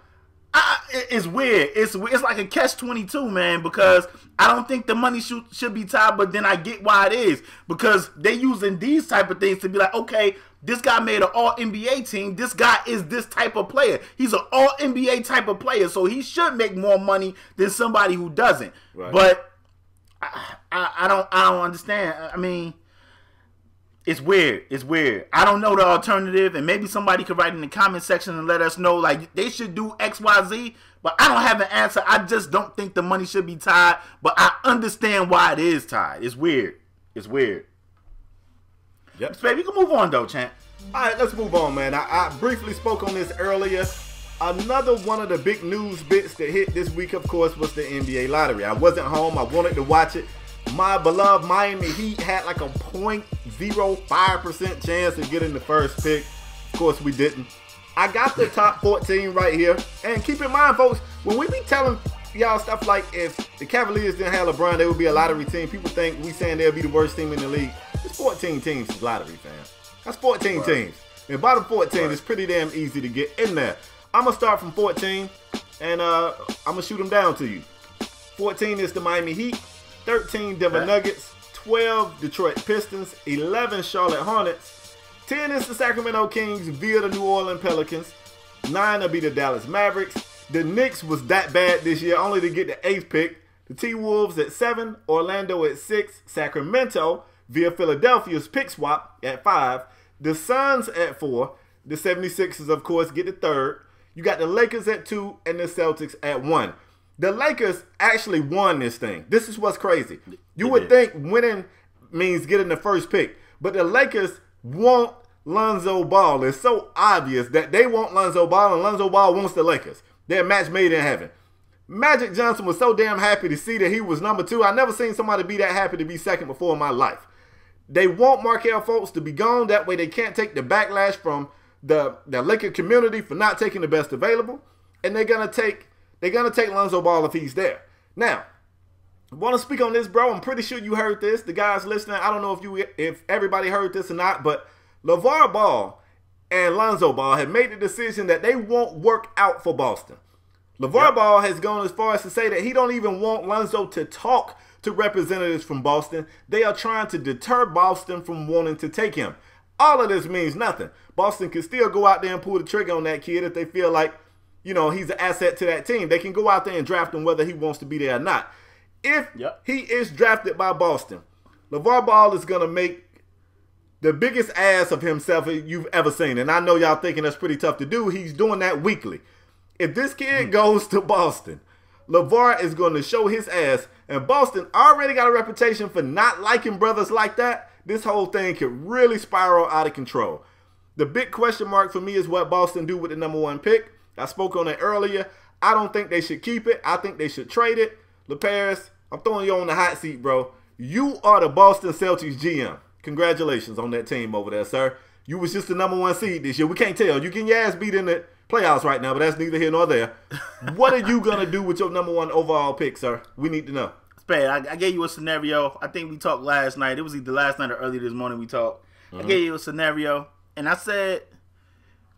it's weird. It's like a catch-22, man, because I don't think the money should be tied, but then I get why it is, because they using these type of things to be like, okay, this guy made an All-NBA team. This guy is this type of player. He's an All-NBA type of player, so he should make more money than somebody who doesn't. Right. But I don't understand. I mean, it's weird. It's weird. I don't know the alternative, and maybe somebody could write in the comment section and let us know, like, they should do X, Y, Z, but I don't have an answer. I just don't think the money should be tied, but I understand why it is tied. It's weird. It's weird. Yep. Baby, we can move on, though, champ. All right, let's move on, man. I briefly spoke on this earlier. Another one of the big news bits that hit this week, of course, was the NBA lottery. I wasn't home. I wanted to watch it. My beloved Miami Heat had like a 0.05% chance of getting the first pick. Of course, we didn't. I got the top 14 right here. And keep in mind, folks, when we be telling y'all stuff like if the Cavaliers didn't have LeBron, they would be a lottery team. People think we saying they'll be the worst team in the league. It's 14 teams is lottery, fam. That's 14 teams. And bottom 14 is pretty damn easy to get in there. I'm going to start from 14, and I'm going to shoot them down to you. 14 is the Miami Heat. 13 Denver Nuggets, 12 Detroit Pistons, 11 Charlotte Hornets, 10 is the Sacramento Kings via the New Orleans Pelicans, 9 will be the Dallas Mavericks. The Knicks was that bad this year, only to get the 8th pick. The T-Wolves at 7, Orlando at 6, Sacramento via Philadelphia's pick swap at 5, the Suns at 4, the 76ers, of course, get the 3rd. You got the Lakers at 2 and the Celtics at 1. The Lakers actually won this thing. This is what's crazy. You would think winning means getting the first pick, but the Lakers want Lonzo Ball. It's so obvious that they want Lonzo Ball, and Lonzo Ball wants the Lakers. They're a match made in heaven. Magic Johnson was so damn happy to see that he was number 2. I never seen somebody be that happy to be second before in my life. They want Markelle Fultz to be gone. That way they can't take the backlash from the Laker community for not taking the best available. And they're gonna take Lonzo Ball if he's there. Now, I want to speak on this, bro. I'm pretty sure you heard this. The guys listening, I don't know if everybody heard this or not, but LeVar Ball and Lonzo Ball have made the decision that they won't work out for Boston. LeVar Ball has gone as far as to say that he don't even want Lonzo to talk to representatives from Boston. They are trying to deter Boston from wanting to take him. All of this means nothing. Boston can still go out there and pull the trigger on that kid if they feel like, you know, he's an asset to that team. They can go out there and draft him whether he wants to be there or not. If he is drafted by Boston, LeVar Ball is going to make the biggest ass of himself you've ever seen. And I know y'all thinking that's pretty tough to do. He's doing that weekly. If this kid goes to Boston, LeVar is going to show his ass. And Boston already got a reputation for not liking brothers like that. This whole thing could really spiral out of control. The big question mark for me is what Boston do with the number 1 pick. I spoke on it earlier. I don't think they should keep it. I think they should trade it. LeParis, I'm throwing you on the hot seat, bro. You are the Boston Celtics GM. Congratulations on that team over there, sir. You was just the number 1 seed this year. We can't tell. You getting your ass beat in the playoffs right now, but that's neither here nor there. What are you going to do with your number 1 overall pick, sir? We need to know. Spade, I gave you a scenario. I think we talked last night. It was either last night or early this morning we talked. I gave you a scenario, and I said,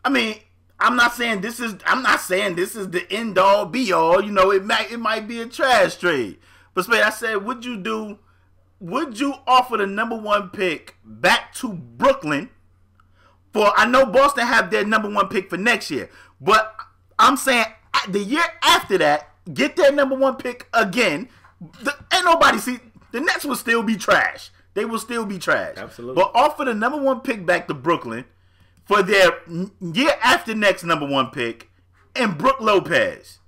I mean, I'm not saying this is the end all be all. You know, it might be a trash trade. But Spade, I said, would you offer the number 1 pick back to Brooklyn for, I know Boston have their number 1 pick for next year, but I'm saying the year after that, get their number 1 pick again. Ain't nobody see, the Nets will still be trash. They will still be trash. Absolutely. But offer the number 1 pick back to Brooklyn for their year after next number 1 pick and Brook Lopez.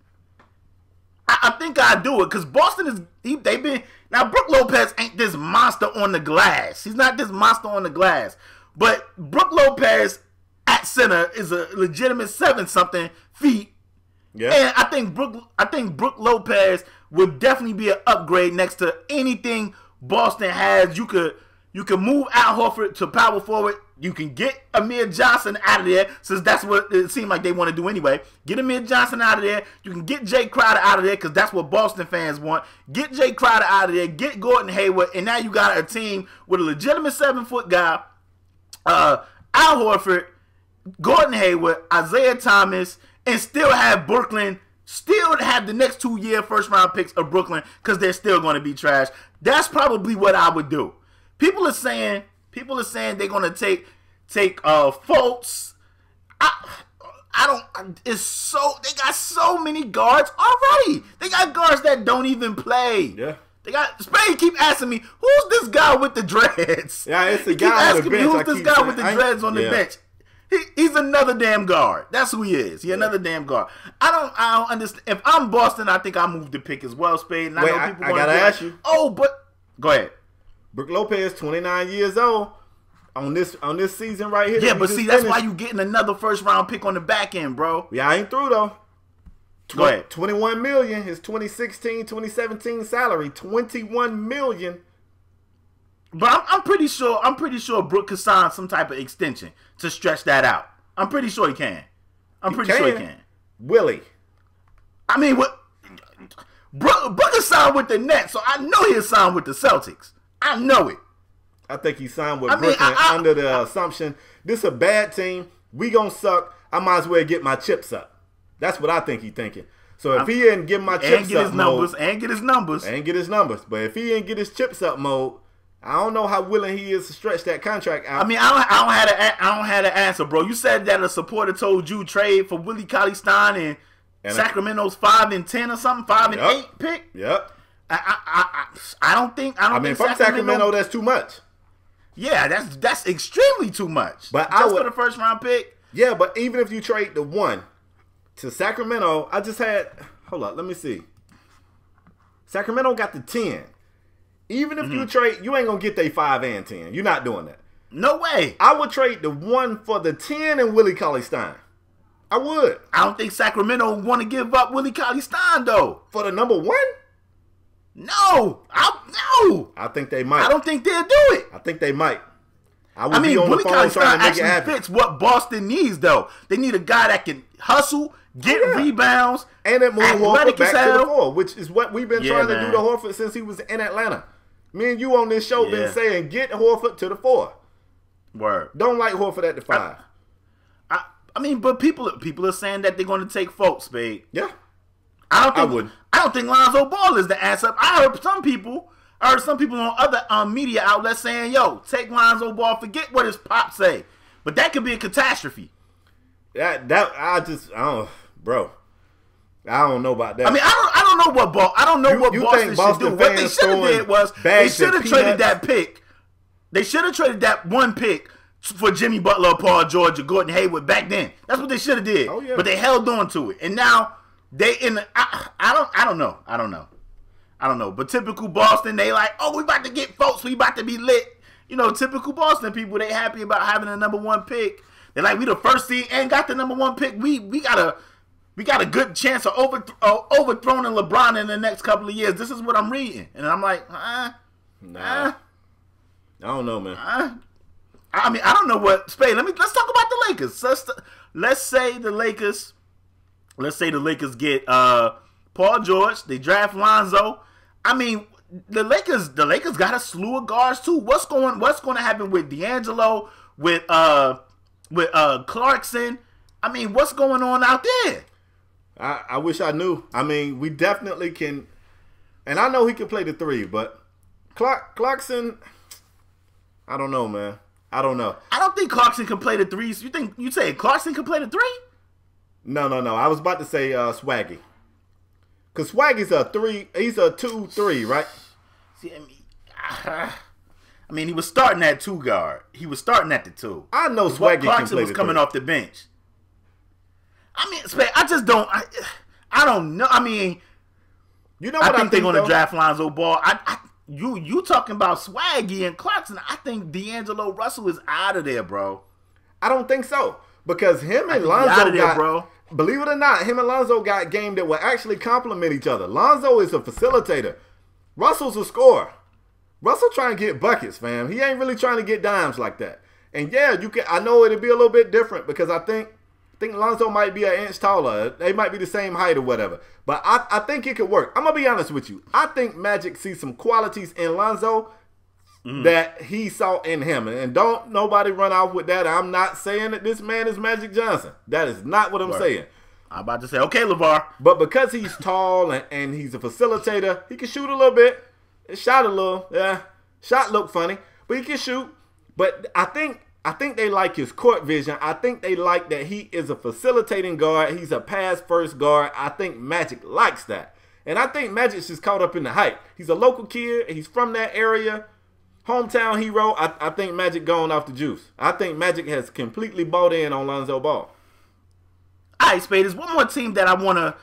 I think I'd do it because Boston they've been, now Brook Lopez ain't this monster on the glass. He's not this monster on the glass. But Brook Lopez at center is a legitimate 7-something feet. Yeah. And I think Brook Lopez would definitely be an upgrade next to anything Boston has. You could move Al Horford to power forward. You can get Amir Johnson out of there, since that's what it seemed like they want to do anyway. Get Amir Johnson out of there. You can get Jay Crowder out of there, because that's what Boston fans want. Get Jay Crowder out of there. Get Gordon Hayward. And now you got a team with a legitimate 7-foot guy, Al Horford, Gordon Hayward, Isaiah Thomas, and still have Brooklyn, still have the next 2-year first-round picks of Brooklyn, because they're still going to be trash. That's probably what I would do. People are saying they're gonna take Fultz. I don't. It's so, they got so many guards already. They got guards that don't even play. Yeah. They got Spade keep asking me, who's this guy with the dreads? Yeah, it's the guy on the bench. Who's this guy with the dreads on the bench? He's another damn guard. That's who he is. He's another damn guard. I don't understand. If I'm Boston, I think I move the pick as well, Spade. And wait, I gotta ask you. Oh, but go ahead. Brook Lopez, 29 years old, on this season right here. Yeah, but see, that's why you getting another first-round pick on the back end, bro. Yeah, I ain't through, though. Go ahead. $21 million, his 2016, 2017 salary, $21 million. But I'm pretty sure Brook could sign some type of extension to stretch that out. I'm pretty sure he can. Sure he can. Willie. I mean, what? Brook is signed with the Nets, so I know he'll sign with the Celtics. I know it. I think he signed with Brooklyn under the assumption this is a bad team. We gonna suck. I might as well get my chips up. That's what I think he's thinking. So if he didn't get my chips up mode, and get his numbers. But if he didn't get his chips up mode, I don't know how willing he is to stretch that contract out. I mean, I don't have an answer, bro. You said that a supporter told you trade for Willie Cauley-Stein and Sacramento's 5 and 10 or something, 5 and 8 pick. Yep. I don't think from Sacramento, that's too much. Yeah, that's extremely too much. But just for the first round pick. Yeah, but even if you trade the 1 to Sacramento, hold up, let me see. Sacramento got the 10. Even if you trade, you ain't going to get they 5 and 10. You're not doing that. No way. I would trade the 1 for the 10 and Willie Cauley-Stein. I would. I don't think Sacramento would want to give up Willie Cauley-Stein, though. For the number 1? No. No. I think they might. I don't think they'll do it. I think they might. I mean, Willie Cauley-Stein actually fits what Boston needs, though. They need a guy that can hustle, get rebounds, and it move Horford back to the 4, which is what we've been trying to do to Horford since he was in Atlanta. Me and you on this show been saying, get Horford to the 4. Word. Don't like Horford at the 5. I mean, but people are saying that they're going to take Fultz, Spade. Yeah. I don't think Lonzo Ball is the answer. I heard some people on other media outlets saying, yo, take Lonzo Ball, forget what his pop say. But that could be a catastrophe. I don't know about that. I mean, I don't know what Boston should do. What they should have did was they should have traded that pick. They should have traded that 1 pick for Jimmy Butler, Paul George, or Gordon Hayward back then. That's what they should have did. Oh, yeah. But they held on to it, and now they in. I don't know. But typical Boston, they like, oh, we about to get folks. We about to be lit. You know, typical Boston people, they happy about having a number 1 pick. They're like, we the first seed and got the number 1 pick. We got a good chance of overthrowing LeBron in the next couple of years. This is what I'm reading, and I'm like, nah. I don't know, man. I mean, I don't know what Spade. Let's talk about the Lakers. Let's say the Lakers get Paul George. They draft Lonzo. I mean, the Lakers got a slew of guards too. What's going to happen with D'Angelo, with Clarkson? I mean, what's going on out there? I wish I knew. I mean, we definitely can, and I know he can play the 3, but Clarkson, I don't know, man. I don't know. I don't think Clarkson can play the 3. You say Clarkson can play the 3? No. I was about to say Swaggy. Because Swaggy's a 3. He's a 2-3, right? See, I mean, he was starting at 2 guard. He was starting at the 2. I know Swaggy Clarkson can play was coming off the bench. I mean, I just don't. I don't know. I mean, you know what I think they're going to draft Lonzo Ball. You talking about Swaggy and Clarkson? I think D'Angelo Russell is out of there, bro. I don't think so, because him and Lonzo got, believe it or not, him and Lonzo got game that will actually complement each other. Lonzo is a facilitator. Russell's a scorer. Russell trying to get buckets, fam. He ain't really trying to get dimes like that. And yeah, you can. I know it'll be a little bit different because I think Lonzo might be an inch taller. They might be the same height or whatever. But I think it could work. I'm going to be honest with you. I think Magic sees some qualities in Lonzo that he saw in him. And don't nobody run off with that. I'm not saying that this man is Magic Johnson. That is not what I'm saying. I'm about to say, okay, LeVar. But because he's tall and he's a facilitator, he can shoot a little bit. Shot a little. Yeah. Shot looked funny. But he can shoot. But I think they like his court vision. I think they like that he is a facilitating guard. He's a pass-first guard. I think Magic likes that. And I think Magic's just caught up in the hype. He's a local kid. He's from that area. Hometown hero. I think Magic going off the juice. I think Magic has completely bought in on Lonzo Ball. All right, Spade. There's one more team that I wanna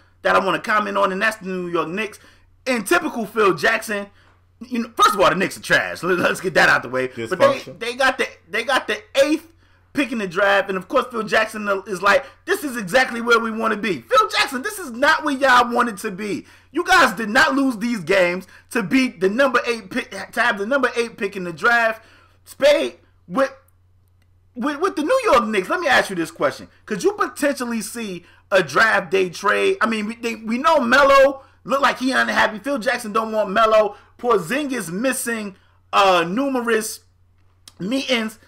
comment on, and that's the New York Knicks. In typical Phil Jackson, you know, first of all, the Knicks are trash. Let's get that out the way. But they got the 8th pick in the draft, and of course Phil Jackson is like, this is exactly where we want to be. Phil Jackson, this is not where y'all wanted to be. You guys did not lose these games to beat the number 8 pick, to have the number 8 pick in the draft. Spade, with the New York Knicks, let me ask you this question: could you potentially see a draft day trade? I mean, we know Melo look like he unhappy. Phil Jackson don't want Melo. Porzingis missing numerous meetings,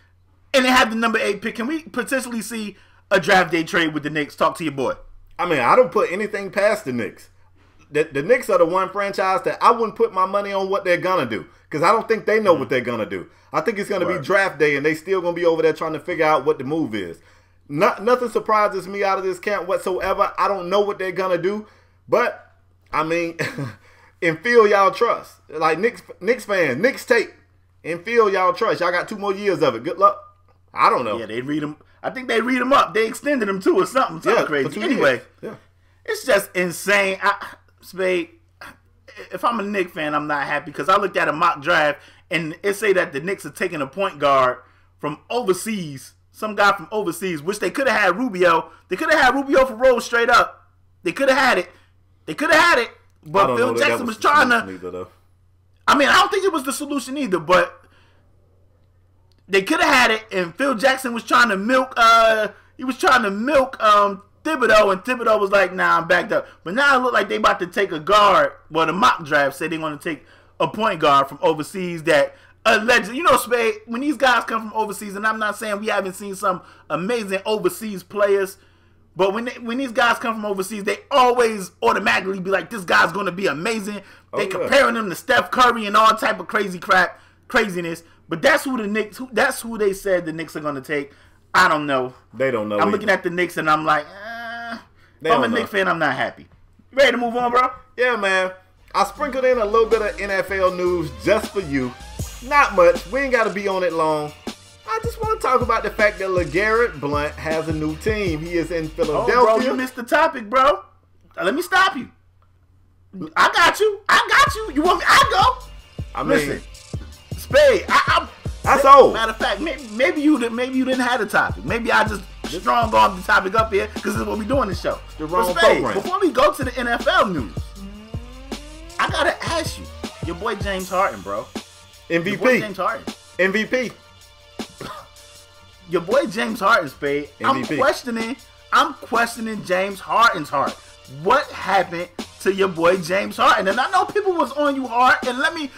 and they have the number 8 pick. Can we potentially see a draft day trade with the Knicks? Talk to your boy. I mean, I don't put anything past the Knicks. The Knicks are the one franchise that I wouldn't put my money on what they're going to do, because I don't think they know what they're going to do. I think it's going to be draft day, and they still going to be over there trying to figure out what the move is. Nothing surprises me out of this camp whatsoever. I don't know what they're going to do, but, I mean, and Phil y'all trust. Like Knicks fans, Knicks tape, and Phil y'all trust. Y'all got 2 more years of it. Good luck. I don't know. Yeah, they read them. I think they read them up. They extended them too or something crazy. Anyway, it's just insane. Spade, if I'm a Knicks fan, I'm not happy because I looked at a mock draft and it say that the Knicks are taking a point guard from overseas, some guy from overseas, which they could have had Rubio. They could have had Rubio for roll straight up. They could have had it. But Phil Jackson was trying to. I mean, I don't think it was the solution either, but they could have had it, and Phil Jackson was trying to milk. He was trying to milk Thibodeau, and Thibodeau was like, "Nah, I'm backed up." But now it look like they about to take a guard. Well, the mock draft said they want to take a point guard from overseas that allegedly, you know, Spade. When these guys come from overseas, and I'm not saying we haven't seen some amazing overseas players. But when these guys come from overseas, they always automatically be like, this guy's going to be amazing. They comparing him to Steph Curry and all type of craziness. But that's who the Knicks, that's who they said the Knicks are going to take. I don't know. They don't know. I'm looking at the Knicks and I'm like, if I'm a Knicks fan, I'm not happy. You ready to move on, bro? Yeah, man. I sprinkled in a little bit of NFL news just for you. Not much. We ain't got to be on it long. I just want to talk about the fact that Legarrette Blount has a new team. He is in Philadelphia. Oh, bro, you missed the topic, bro. Let me stop you. I got you. You want me? I go. Listen, Spade. That's old. Matter of fact, maybe you didn't have the topic. Maybe I just strong armed the topic up here because this is what we do on the show. The wrong program. Before we go to the NFL news, I gotta ask you, your boy James Harden, bro. MVP. Your boy James Harden. MVP. Your boy James Harden, Spade. MVP. I'm questioning James Harden's heart. What happened to your boy James Harden? And I know people was on you hard. And let me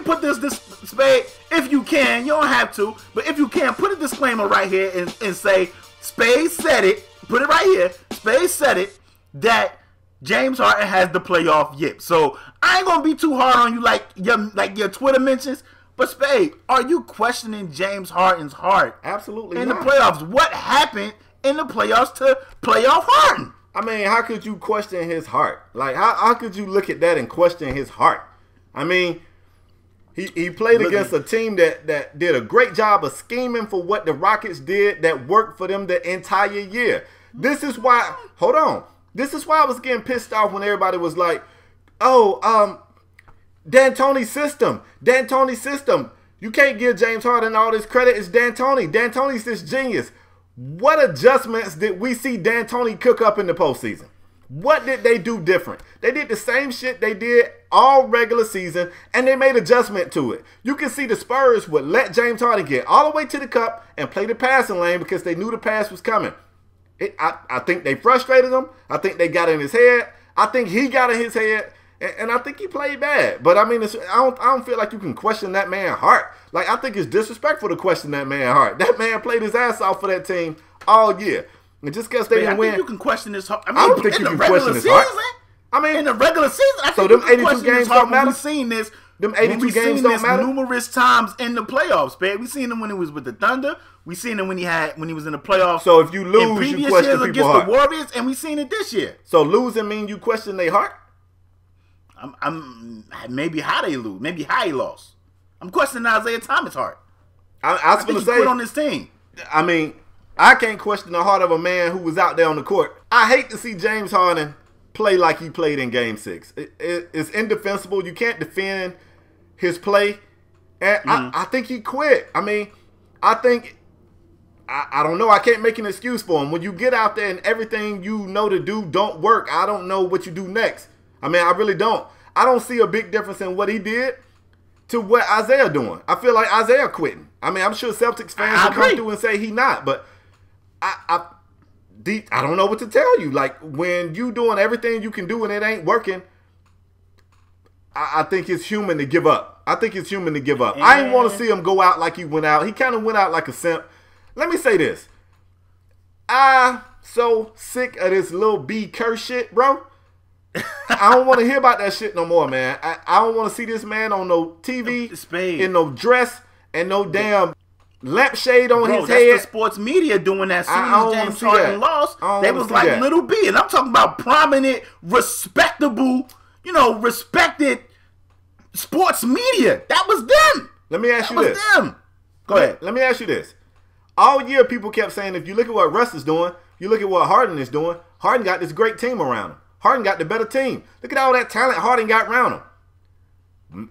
put this Spade. If you can, you don't have to, but if you can, put a disclaimer right here and say Spade said it. Put it right here. Spade said it that James Harden has the playoff yip. So I ain't gonna be too hard on you like your Twitter mentions. But Spade, are you questioning James Harden's heart? Absolutely in not. The playoffs? What happened in the playoffs to playoff Harden? I mean, how could you question his heart? Like, how could you look at that and question his heart? I mean, he played against a team that did a great job of scheming for what the Rockets did that worked for them the entire year. This is why, hold on. This is why I was getting pissed off when everybody was like, D'Antoni's system. You can't give James Harden all this credit. It's D'Antoni. D'Antoni's this genius. What adjustments did we see D'Antoni cook up in the postseason? What did they do different? They did the same shit they did all regular season, and they made adjustment to it. You can see the Spurs would let James Harden get all the way to the cup and play the passing lane because they knew the pass was coming. I think they frustrated him. I think they got in his head. I think he got in his head. And I think he played bad. But, I mean, I don't feel like you can question that man's heart. Like, I think it's disrespectful to question that man's heart. That man played his ass off for that team all year. And just because they didn't win. I think you can question his heart. I don't think you can question his heart. I mean, in the regular season, I think so them 82 games don't matter? We've seen this. Them 82 games don't matter? Numerous times in the playoffs, babe. We've seen him when he was with the Thunder. We've seen him when he was in the playoffs. So if you lose, you question people's against the Warriors, and we've seen it this year. So losing mean you question their heart? I'm maybe how they lose, maybe how he lost. I'm questioning Isaiah Thomas' heart. I was going to say, quit on this team. I mean, I can't question the heart of a man who was out there on the court. I hate to see James Harden play like he played in Game 6. It's indefensible. You can't defend his play. And I think he quit. I mean, I don't know. I can't make an excuse for him. When you get out there and everything you know to do don't work, I don't know what you do next. I mean, I really don't. I don't see a big difference in what he did to what Isaiah doing. I feel like Isaiah quitting. I mean, I'm sure Celtics fans will come through and say he not, but I don't know what to tell you. Like, when you doing everything you can do and it ain't working, I think it's human to give up. I ain't want to see him go out like he went out. He kind of went out like a simp. Let me say this. I'm so sick of this little B curse shit, bro. I don't want to hear about that shit no more, man. I don't want to see this man on no TV, in no dress, and no damn lampshade on his head. That's the sports media doing that. As soon as James Harden lost, they was like little B. And I'm talking about prominent, respectable, respected sports media. That was them. Let me ask you this. Go ahead. Let me ask you this. All year, people kept saying, if you look at what Russ is doing, you look at what Harden is doing, Harden got this great team around him. Harden got the better team. Look at all that talent Harden got around him.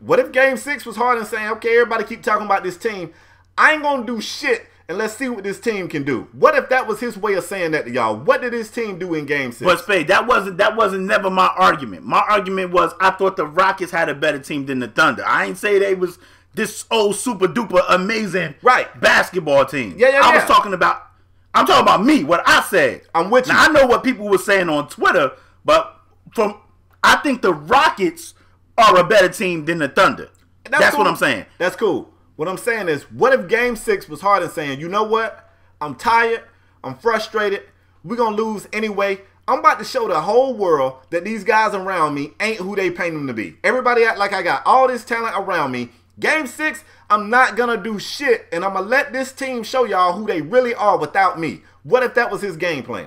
What if Game 6 was Harden saying, okay, everybody keep talking about this team. I ain't going to do shit and let's see what this team can do. What if that was his way of saying that to y'all? What did his team do in Game 6? But Spade, that wasn't never my argument. My argument was I thought the Rockets had a better team than the Thunder. I ain't say they was this old super duper amazing basketball team. I'm talking about me, what I said. I'm with you. Now, I know what people were saying on Twitter, but I think the Rockets are a better team than the Thunder. That's cool. What I'm saying. That's cool. What I'm saying is, what if Game 6 was Harden saying, you know what? I'm tired. I'm frustrated. We're going to lose anyway. I'm about to show the whole world that these guys around me ain't who they paint them to be. Everybody act like I got all this talent around me. Game 6, I'm not going to do shit, and I'm going to let this team show y'all who they really are without me. What if that was his game plan?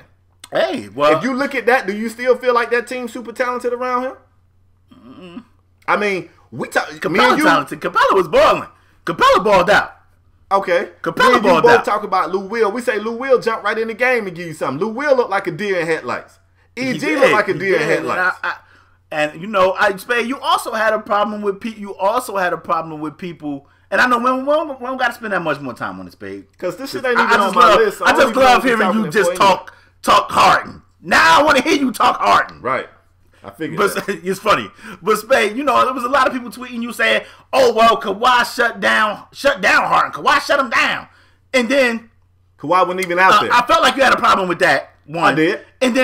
Hey, well. If you look at that, do you still feel like that team's super talented around him? I mean, we talk. Capella talented. Capella was balling. Capella balled out. Okay. Capella balled both out. Talk about Lou Will. We say Lou Will jumped right in the game and give you something. Lou Will looked like a deer in headlights. EG looked like a deer in headlights. And you know, you also had a problem with people. You also had a problem with people. And I know we don't got to spend that much more time on this, babe. Because this shit ain't even on my list. I just love hearing you just talk Harden. Now I want to hear you talk Harden. Right. I figured it's funny. But Spade, you know, there was a lot of people tweeting you saying, oh, well, Kawhi shut down Harden. Kawhi shut him down. And then Kawhi wasn't even out there. I felt like you had a problem with that one. I did. And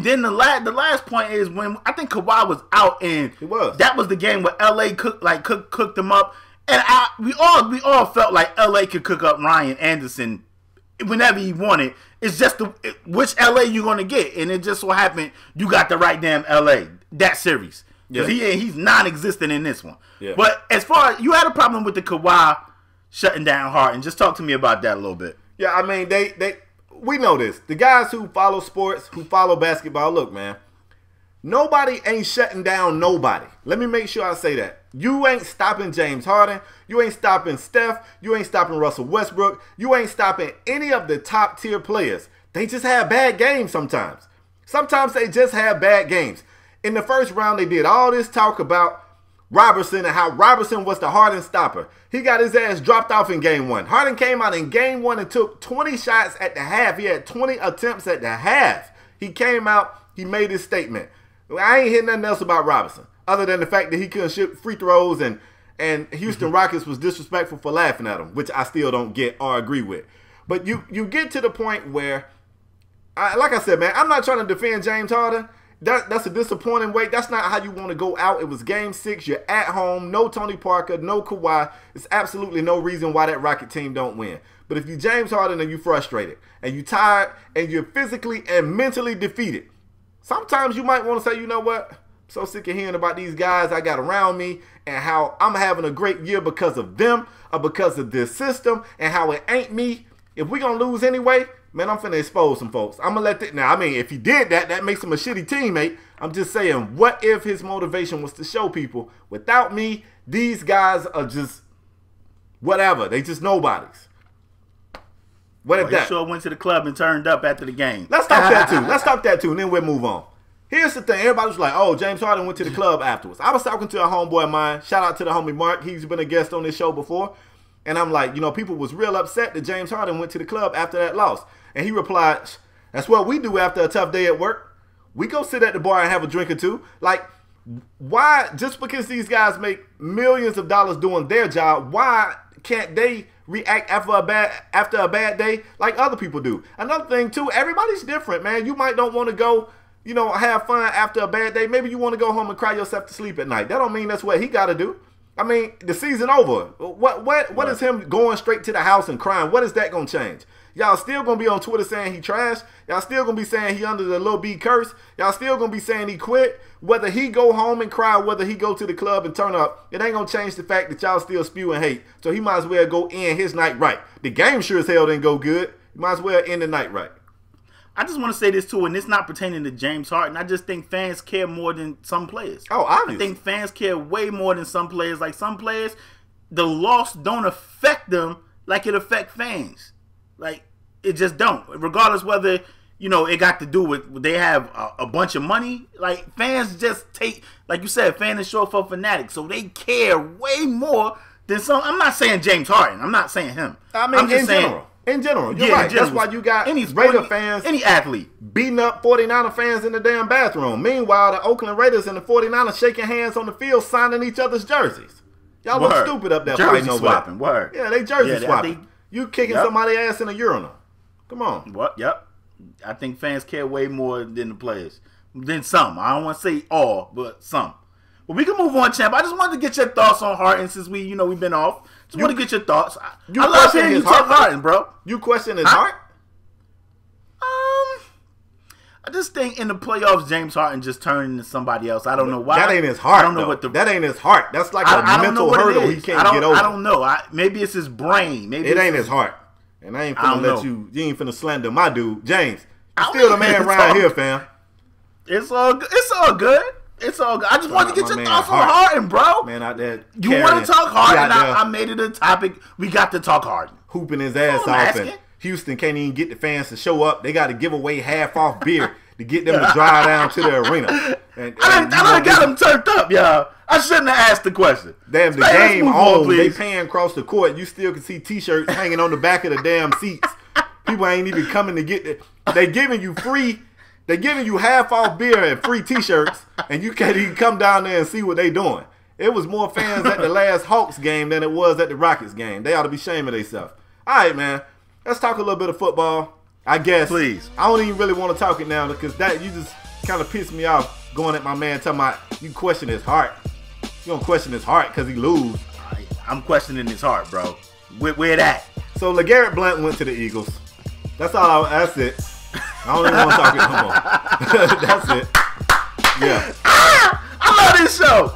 then the last point is when I think Kawhi was out, and that was the game where LA cooked them up. And we all felt like LA could cook up Ryan Anderson whenever he wanted. It's just which LA you gonna get, and it just so happened you got the right damn LA that series. Because he's non-existent in this one. Yeah. But as far as you had a problem with the Kawhi shutting down Harden, just talk to me about that a little bit. Yeah, I mean we know this. The guys who follow sports, who follow basketball, look, man, nobody ain't shutting down nobody. Let me make sure I say that. You ain't stopping James Harden. You ain't stopping Steph. You ain't stopping Russell Westbrook. You ain't stopping any of the top tier players. They just have bad games sometimes. Sometimes they just have bad games. In the first round, they did all this talk about Robertson and how Robertson was the Harden stopper. He got his ass dropped off in game 1. Harden came out in game 1 and took 20 shots at the half. He had 20 attempts at the half. He came out, he made his statement. I ain't hear nothing else about Robertson other than the fact that he couldn't shoot free throws and Houston Rockets was disrespectful for laughing at him, which I still don't get or agree with. But you get to the point where, like I said, man, I'm not trying to defend James Harden. That's a disappointing way. That's not how you want to go out. It was game 6. You're at home. No Tony Parker. No Kawhi. There's absolutely no reason why that Rocket team don't win. But if you James Harden and you're frustrated and you're tired and you're physically and mentally defeated, sometimes you might want to say, you know what? I'm so sick of hearing about these guys I got around me and how I'm having a great year because of them or because of this system and how it ain't me. If we're going to lose anyway, man, I'm finna expose some folks. I'm going to let that. Now, I mean, if he did that, that makes him a shitty teammate. I'm just saying, what if his motivation was to show people, without me, these guys are just whatever. They just nobodies. What if that? He sure went to the club and turned up after the game. Let's talk that too. Let's talk that too, and then we'll move on. Here's the thing. Everybody was like, oh, James Harden went to the club afterwards. I was talking to a homeboy of mine. Shout out to the homie Mark. He's been a guest on this show before. And I'm like, you know, people was real upset that James Harden went to the club after that loss. And he replied, that's what we do after a tough day at work. We go sit at the bar and have a drink or two. Like, why, just because these guys make millions of dollars doing their job, why can't they react after a bad day like other people do? Another thing, too, everybody's different, man. You might don't want to go, you know, have fun after a bad day. Maybe you want to go home and cry yourself to sleep at night. That don't mean that's what he got to do. I mean, the season over. What is him going straight to the house and crying? What is that going to change? Y'all still going to be on Twitter saying he trash. Y'all still going to be saying he under the Lil B curse. Y'all still going to be saying he quit. Whether he go home and cry, whether he go to the club and turn up, it ain't going to change the fact that y'all still spewing hate. So he might as well go end his night right. The game sure as hell didn't go good. He might as well end the night right. I just want to say this too, and it's not pertaining to James Harden. I just think fans care more than some players. Oh, obviously. I think fans care way more than some players. Like some players, the loss don't affect them like it affect fans. Like, it just don't. Regardless whether it got to do with they have a bunch of money. Like, fans just take, like you said, fans is short for fanatics, so they care way more than some. I'm not saying James Harden. I'm not saying him. I mean, I'm just saying, in general, you're right. That's why you got Raider fans, any athlete, beating up 49er fans in the damn bathroom. Meanwhile, the Oakland Raiders and the 49ers shaking hands on the field, signing each other's jerseys. Y'all look stupid up there fighting over swapping. Word. Yeah, they jersey swapping. You kicking somebody's ass in a urinal. Come on. What? Yep. I think fans care way more than the players. Than some. I don't want to say all, but some. But we can move on, champ. I just wanted to get your thoughts on Harden since we've been off. Just want to get your thoughts. I love hearing you talk Harden, bro. You question his heart? I just think in the playoffs, James Harden just turned into somebody else. I don't know why. That ain't his heart. I don't know what that ain't his heart. That's like a mental hurdle he can't get over. I don't know. Maybe it's his brain. Maybe it ain't his heart. And I ain't finna let you ain't finna slander my dude, James. You still the man around here, fam. It's all good. It's all good. It's all good. I just wanted to get your thoughts on Harden, bro. Man out there. You want to talk Harden? I made it a topic. We got to talk Harden. Hooping his ass off. And Houston can't even get the fans to show up. They got to give away half-off beer to get them to drive down to the arena. I got them turned up, y'all. I shouldn't have asked the question. Damn, the game on, they paying across the court. You still can see T-shirts hanging on the back of the damn seats. People ain't even coming to get it. They giving you free. They giving you half-off beer and free T-shirts, and you can't even come down there and see what they doing. It was more fans at the last Hawks game than it was at the Rockets game. They ought to be ashamed of themselves. All right, man. Let's talk a little bit of football, I guess. Please. I don't even really want to talk it now because you just kind of pissed me off going at my man talking about you question his heart. You don't question his heart because he lose. I'm questioning his heart, bro. Where that? So Legarrette Blount went to the Eagles. That's all. That's it. I don't even want to talk it no more. That's it. Yeah. I love this show.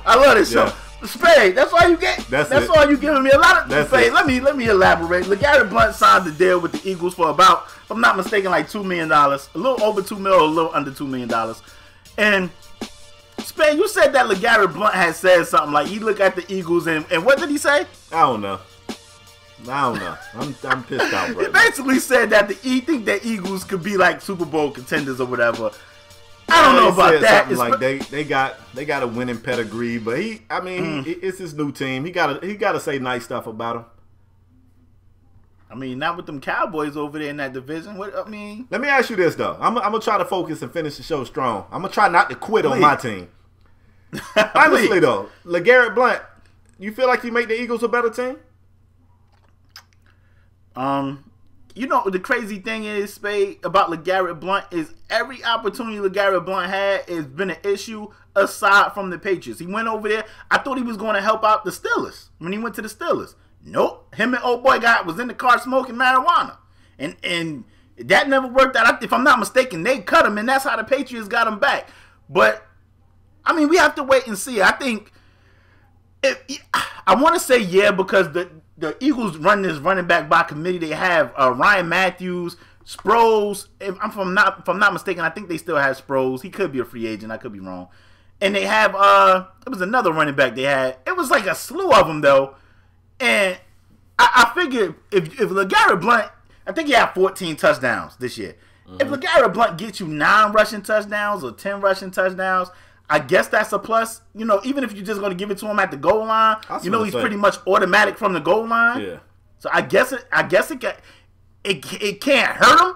Show. Spade. That's all you get. That's all you giving me. A lot of Spade. Let me elaborate. Legarrette Blount signed the deal with the Eagles for about, if I'm not mistaken, like $2 million. A little over $2 million, a little under $2 million. And Spade, you said that Legarrette Blount had said something like he looked at the Eagles and what did he say? I don't know. I'm pissed off. He basically said that he think that Eagles could be like Super Bowl contenders or whatever. I don't know about that. It's like they got a winning pedigree, but it's his new team. He gotta say nice stuff about him. I mean, not with them Cowboys over there in that division. Let me ask you this though. I'm gonna try to focus and finish the show strong. I'm gonna try not to quit on my team. Honestly though, Legarrette Blount, you feel like you make the Eagles a better team? The crazy thing is, Spade, about Legarrette Blount is every opportunity Legarrette Blount had has been an issue aside from the Patriots. He went over there. I thought he was going to help out the Steelers when he went to the Steelers. Nope. Him and old boy was in the car smoking marijuana. And that never worked out. If I'm not mistaken, they cut him, and that's how the Patriots got him back. But, I mean, we have to wait and see. I think, I want to say because the Eagles run this running back by committee. They have Ryan Matthews, Sproles. If I'm not mistaken, I think they still have Sproles. He could be a free agent. I could be wrong. And they have it was another running back they had. It was like a slew of them though. And I figured if Legarrette Blount, I think he had 14 touchdowns this year. Mm-hmm. If Legarrette Blount gets you 9 rushing touchdowns or 10 rushing touchdowns, I guess that's a plus. Even if you're just going to give it to him at the goal line, he's pretty much automatic from the goal line. Yeah. So I guess it can't hurt him.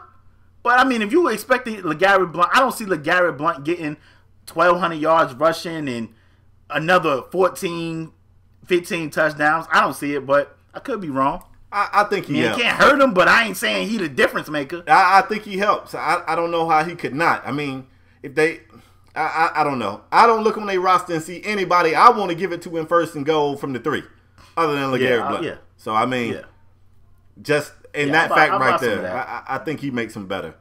But I mean, if you expected Legarrette Blount, I don't see Legarrette Blount getting 1,200 yards rushing and another 14, 15 touchdowns. I don't see it, but I could be wrong. I think he helps. It can't hurt him, but I ain't saying he the difference maker. I think he helps. I don't know how he could not. I mean, if they... I don't know. I don't look on their roster and see anybody I want to give it to in first and goal from the 3, other than Legarrette Blount. Yeah. So I mean, just in that fact right there, I think he makes them better.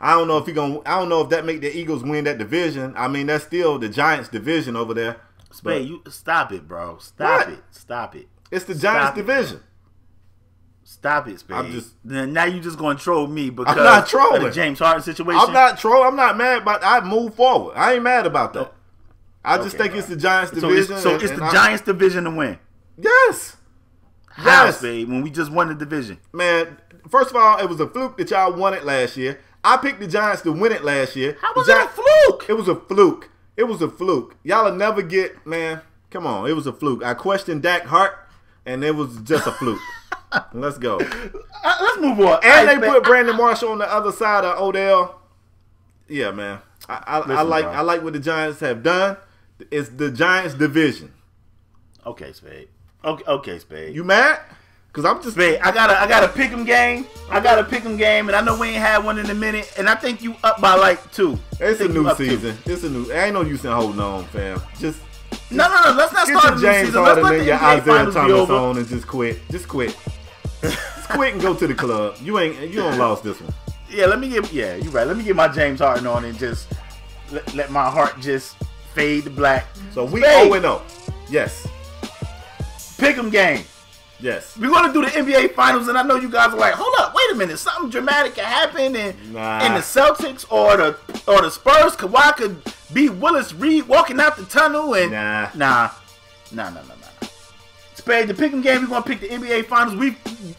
I don't know if that make the Eagles win that division. I mean, that's still the Giants division over there. Spade, you stop it, bro. Stop it. It's the Giants division. Stop it, Spade. Now you just going to troll me because I'm not trolling. Of the James Harden situation. I'm not trolling. I'm not mad, but I move forward. I ain't mad about that. I just think it's the Giants division. So it's the Giants division to win. Yes. How, Spade, when we just won the division? Man, first of all, it was a fluke that y'all won it last year. I picked the Giants to win it last year. How was it a fluke? It was a fluke. It was a fluke. Y'all will never get, man, come on. It was a fluke. I questioned Dak Hart, and it was just a fluke. Let's go. Let's move on. And they put Brandon Marshall on the other side of Odell. Yeah, man. I like what the Giants have done. It's the Giants division. Okay, Spade. Okay, Spade. You mad? Cause I'm just Spade. I got a pick 'em game. I got a pick 'em game, and I know we ain't had one in a minute. And I think you up by like 2. It's a new season. It's a new. Ain't no use in holding on, fam. Just no. Let's not start the James season. Harden Let's let and the your NBA Isaiah finals be Thomas over. on and just quit. Just quit. Just quit and go to the club. You don't lost this one. Yeah, you're right. Let me get my James Harden on and just let my heart just fade to black. So we 0-0. Yes. Pick 'em game. Yes. We're going to do the NBA Finals, and I know you guys are like, hold up, wait a minute. Something dramatic can happen in the Celtics or the Spurs. Kawhi could be Willis Reed walking out the tunnel. And Nah. Spade, the pick 'em game, we're going to pick the NBA Finals.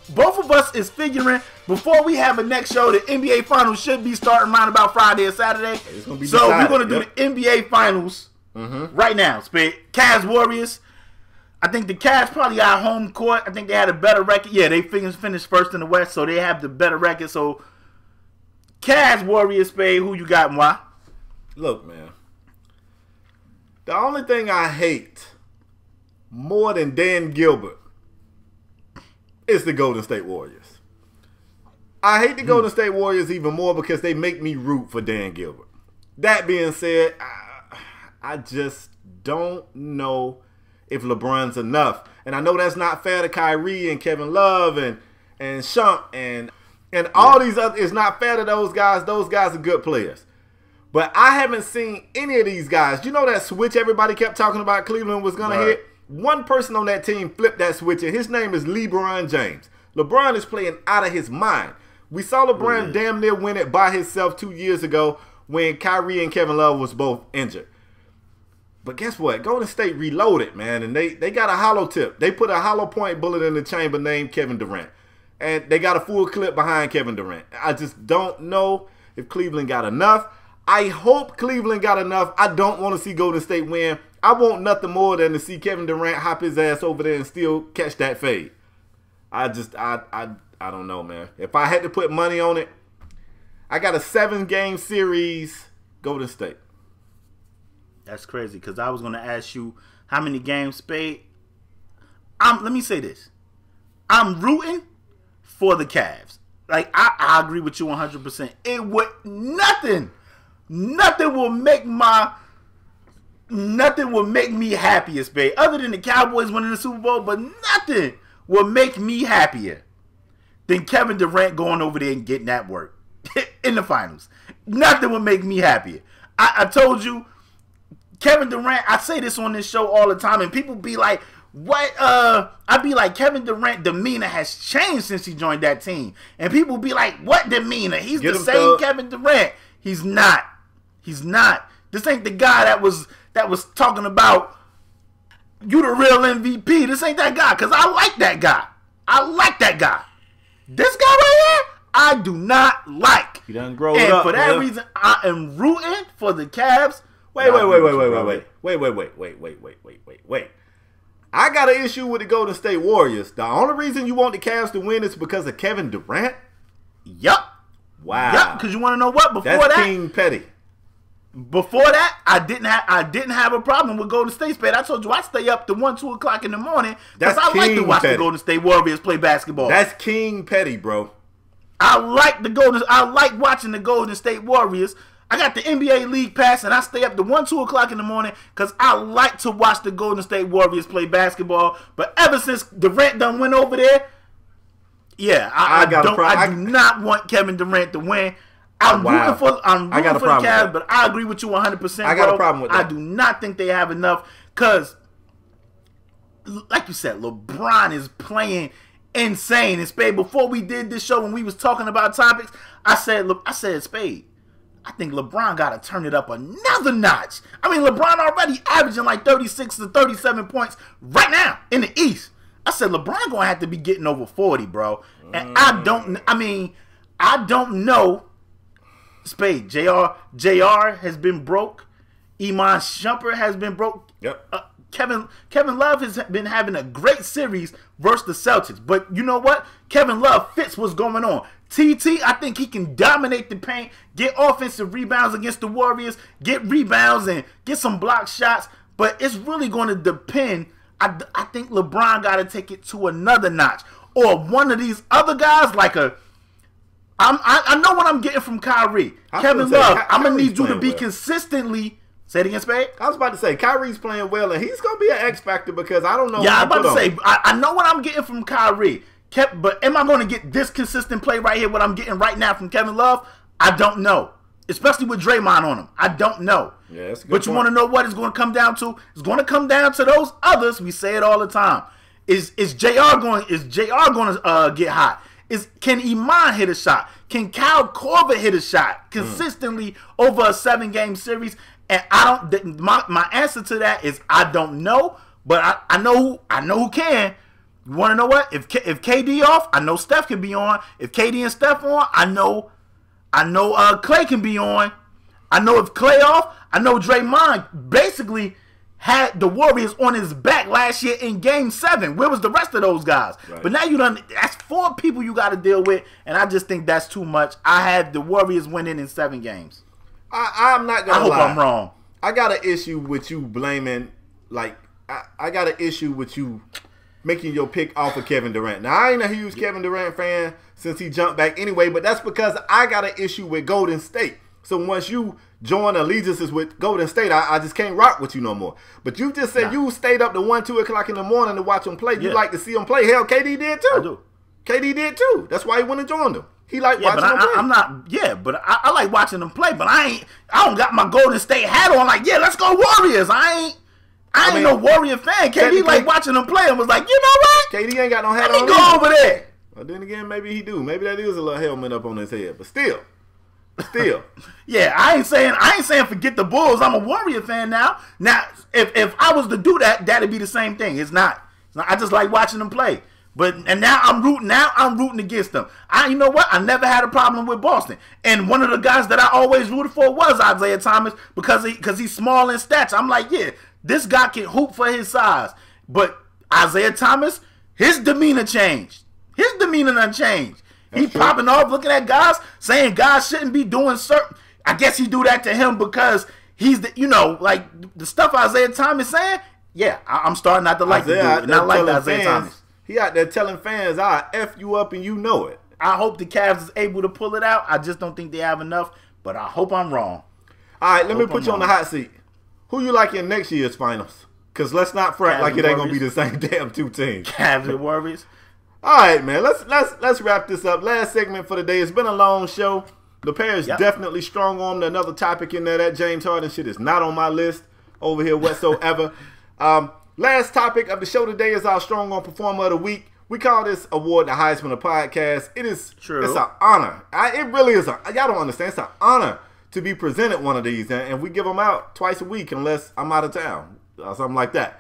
Both of us is figuring before we have a next show, the NBA Finals should be starting around about Friday or Saturday. It's gonna be so decided. we're going to do the NBA Finals right now. Spade, Cavs Warriors. I think the Cavs probably got home court. I think they had a better record. Yeah, they finished first in the West, so they have the better record. So, Cavs, Warriors, Spade, who you got and why? Look, man. The only thing I hate more than Dan Gilbert is the Golden State Warriors. I hate the Golden State Warriors even more because they make me root for Dan Gilbert. That being said, I just don't know if LeBron's enough. And I know that's not fair to Kyrie and Kevin Love and Shump and all these other. It's not fair to those guys. Those guys are good players. But I haven't seen any of these guys. You know that switch everybody kept talking about Cleveland was going to hit? One person on that team flipped that switch, and his name is LeBron James. LeBron is playing out of his mind. We saw LeBron damn near win it by himself 2 years ago when Kyrie and Kevin Love was both injured. But guess what? Golden State reloaded, man, and they got a hollow tip. They put a hollow point bullet in the chamber named Kevin Durant. And they got a full clip behind Kevin Durant. I just don't know if Cleveland got enough. I hope Cleveland got enough. I don't want to see Golden State win. I want nothing more than to see Kevin Durant hop his ass over there and still catch that fade. I don't know, man. If I had to put money on it, I got a 7-game series, Golden State. That's crazy because I was going to ask you how many games, Spade. Let me say this. I'm rooting for the Cavs. Like, I agree with you 100%. It would nothing will make me happier, Spade, other than the Cowboys winning the Super Bowl, but nothing will make me happier than Kevin Durant going over there and getting that work in the finals. Nothing will make me happier. I told you, Kevin Durant, I say this on this show all the time, and people be like, what? I be like, Kevin Durant demeanor has changed since he joined that team. And people be like, what demeanor? He's the same Kevin Durant. He's not. He's not. This ain't the guy that was talking about you the real MVP. This ain't that guy, because I like that guy. I like that guy. This guy right here, I do not like. He done grow and up. For that reason, I am rooting for the Cavs. Wait. I got an issue with the Golden State Warriors. The only reason you want the Cavs to win is because of Kevin Durant? Yup. Wow. Yup, because you want to know what? That's King Petty. Before that, I didn't have a problem with Golden State. Spade. I told you I stay up to 1, 2 o'clock in the morning because I like to watch the Golden State Warriors play basketball. That's King Petty, bro. I like watching the Golden State Warriors. I got the NBA League Pass, and I stay up to 1, 2 o'clock in the morning because I like to watch the Golden State Warriors play basketball. But ever since Durant done went over there, yeah, I do not want Kevin Durant to win. I'm rooting for the Cavs, but I agree with you 100%. I got a problem with that. I do not think they have enough because, like you said, LeBron is playing insane. And Spade, before we did this show, when we was talking about topics, I said, Spade, I think LeBron got to turn it up another notch. I mean, LeBron already averaging like 36 to 37 points right now in the East. I said, LeBron going to have to be getting over 40, bro. And I don't know Spade, JR has been broke. Iman Shumpert has been broke. Yep. Kevin Love has been having a great series versus the Celtics. But you know what? Kevin Love fits what's going on. TT, I think he can dominate the paint, get offensive rebounds against the Warriors, get rebounds and get some block shots. But it's really going to depend. I think LeBron got to take it to another notch. Or one of these other guys like I know what I'm getting from Kyrie. Kevin Love, I'm going to need you to be consistently. Say it again, Spade. I was about to say, Kyrie's playing well, and he's going to be an X factor because I don't know. Yeah, I'm about to say, I know what I'm getting from Kyrie. But am I going to get this consistent play right here, what I'm getting right now from Kevin Love? I don't know. Especially with Draymond on him. I don't know. Yeah, that's a good But you want to know what it's going to come down to? It's going to come down to those others. We say it all the time. Is JR going to get hot? Can Iman hit a shot? Can Kyle Korver hit a shot consistently over a 7-game series? And my answer to that is I don't know, but I know who can. You want to know what? If KD off, I know Steph can be on. If KD and Steph on, I know Clay can be on. I know if Clay off, I know Draymond basically had the Warriors on his back last year in Game 7. Where was the rest of those guys? Right. But now that's 4 people you got to deal with, and I just think that's too much. I had the Warriors winning in 7 games. I'm not gonna lie. I hope I'm wrong. I got an issue with you blaming, like, I got an issue with you making your pick off of Kevin Durant. Now, I ain't a huge Kevin Durant fan since he jumped back anyway, but that's because I got an issue with Golden State. So once you join allegiances with Golden State, I just can't rock with you no more. But you just said you stayed up to 1, 2 o'clock in the morning to watch them play. You like to see them play. Hell, KD did too. I do. KD did too. That's why he went and joined them. He like watching them play. I'm not. Yeah, but I like watching them play. But I don't got my Golden State hat on. Like, yeah, let's go Warriors. I ain't no Warrior fan. KD like watching them play and was like, you know what? KD ain't got no hat on. Let me go over there. Well, then again, maybe he do. Maybe that is a little helmet up on his head. But still. Yeah, I ain't saying forget the Bulls. I'm a Warrior fan now. Now, if I was to do that, that'd be the same thing. It's not. I just like watching them play. And now I'm rooting against them. You know what? I never had a problem with Boston. And one of the guys that I always rooted for was Isaiah Thomas because he's small in stature. I'm like, yeah, this guy can hoop for his size. But Isaiah Thomas, his demeanor changed. His demeanor done changed. He popping off, looking at guys, saying guys shouldn't be doing certain. I guess he do that to him because he's like the stuff Isaiah Thomas saying. Yeah, I'm starting not to like the dude, and I like Isaiah Thomas. He out there telling fans, "I'll F you up and you know it." I hope the Cavs is able to pull it out. I just don't think they have enough, but I hope I'm wrong. All right, let me put you on the hot seat. Who you like in next year's finals? Because let's not front like it ain't going to be the same damn 2 teams. Cavs and Warriors. All right, man. Let's wrap this up. Last segment for the day. It's been a long show. The pair is definitely strong-armed. Another topic in there. That James Harden shit is not on my list over here whatsoever. Last topic of the show today is our strong-arm performer of the week. We call this award the Heisman of podcast. It is true. It's an honor. It really is. Y'all don't understand. It's an honor to be presented one of these, and we give them out twice a week unless I'm out of town or something like that.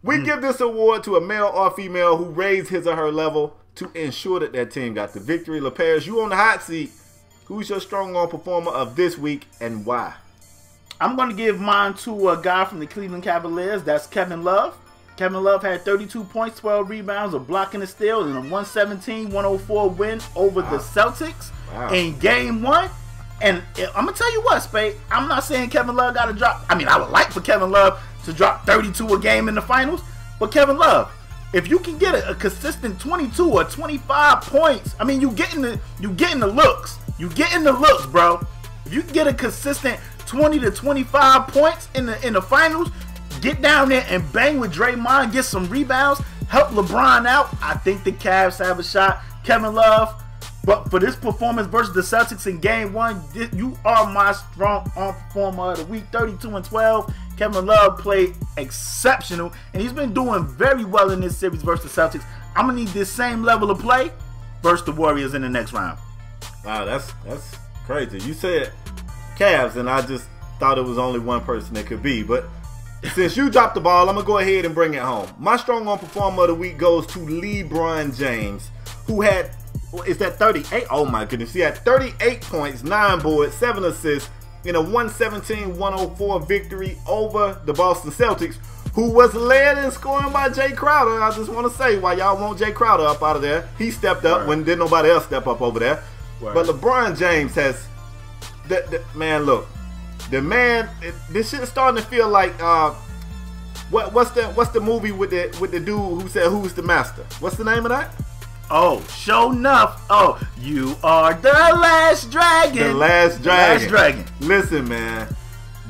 We give this award to a male or female who raised his or her level to ensure that their team got the victory. LaPierre, you on the hot seat. Who's your strong-arm performer of this week and why? I'm going to give mine to a guy from the Cleveland Cavaliers. That's Kevin Love. Kevin Love had 32 points, 12 rebounds, a block and a steal, and a 117-104 win over the Celtics in Game 1. And I'm going to tell you what, Spade. I'm not saying Kevin Love got to drop. I mean, I would like for Kevin Love to drop 32 a game in the finals. But Kevin Love, if you can get a consistent 22 or 25 points, I mean, you getting the looks. You getting the looks, bro. If you can get a consistent 20 to 25 points in the finals, get down there and bang with Draymond, get some rebounds, help LeBron out, I think the Cavs have a shot. Kevin Love, but for this performance versus the Celtics in Game 1, you are my strong-arm performer of the week. 32-12. Kevin Love played exceptional, and he's been doing very well in this series versus the Celtics. I'm going to need this same level of play versus the Warriors in the next round. Wow, that's crazy. You said Cavs, and I just thought it was only one person it could be. But since you dropped the ball, I'm going to go ahead and bring it home. My strong-arm performer of the week goes to LeBron James, who had is that 38? Oh my goodness. He had 38 points, 9 boards, 7 assists in a 117-104 victory over the Boston Celtics, who was led in scoring by Jay Crowder. I just want to say, why y'all want Jay Crowder up out of there? He stepped up when didn't nobody else step up over there. But LeBron James has, man, look, the man. This shit is starting to feel like what's the movie with the dude who said who's the master? What's the name of that? Oh, sure enough. Oh, you are the last dragon. The last dragon. Listen, man.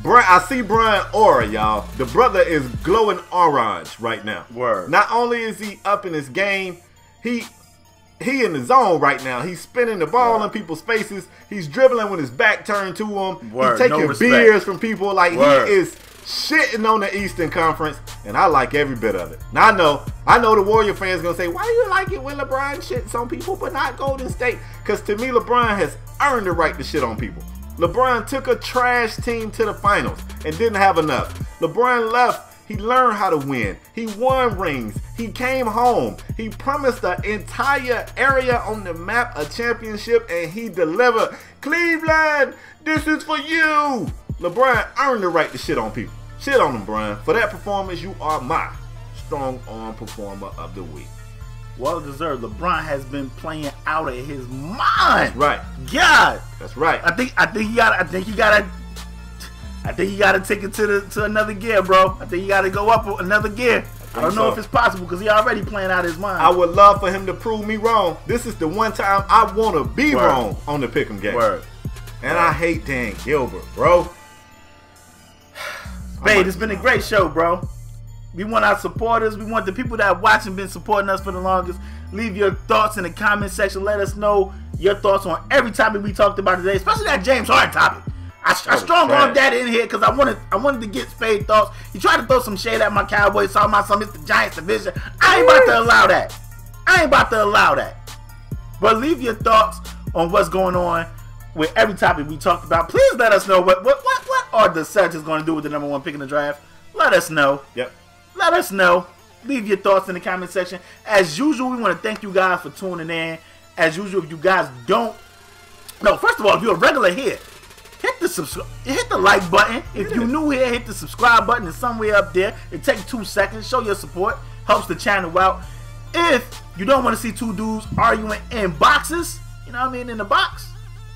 I see Brian Aura, y'all. The brother is glowing orange right now. Word. Not only is he up in his game, he in the zone right now. He's spinning the ball in people's faces. He's dribbling with his back turned to him. Word. He's taking beers from people. Like, Word. He is shitting on the Eastern Conference, and I like every bit of it. Now, I know the Warrior fans going to say, why do you like it when LeBron shits on people but not Golden State? Because to me, LeBron has earned the right to shit on people. LeBron took a trash team to the finals and didn't have enough. LeBron left. He learned how to win. He won rings. He came home. He promised the entire area on the map a championship, and he delivered. Cleveland, this is for you. LeBron earned the right to shit on people. Shit on him, Brian. For that performance, you are my strong arm performer of the week. Well deserved. LeBron has been playing out of his mind. That's right. God. That's right. I think he gotta take it to another gear, bro. I think he gotta go up another gear. I don't know if it's possible because he already playing out his mind. I would love for him to prove me wrong. This is the one time I want to be wrong on the Pick'em game. Word. And I hate Dan Gilbert, bro. Babe, it's been a great show, bro. We want our supporters. We want the people that watch and been supporting us for the longest. Leave your thoughts in the comment section. Let us know your thoughts on every topic we talked about today, especially that James Harden topic. I strong-armed that in here because I wanted to get Spade thoughts. He tried to throw some shade at my Cowboys, talking about some it's the Giants division. I ain't about to allow that. But leave your thoughts on what's going on with every topic we talked about. Please let us know what are the Celtics going to do with the #1 pick in the draft. Let us know. Yep. Let us know. Leave your thoughts in the comment section. As usual, we want to thank you guys for tuning in. As usual, if you guys don't... No, first of all, if you're a regular here, hit the like button. If you're new here, hit the subscribe button. It's somewhere up there. It takes 2 seconds. Show your support. Helps the channel out. If you don't want to see two dudes arguing in boxes, you know what I mean, in the box.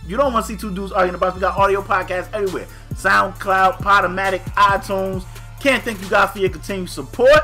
You don't want to see two dudes arguing in the box. We got audio podcasts everywhere. SoundCloud, ऊPodOmatic, iTunes. Can't thank you guys for your continued support.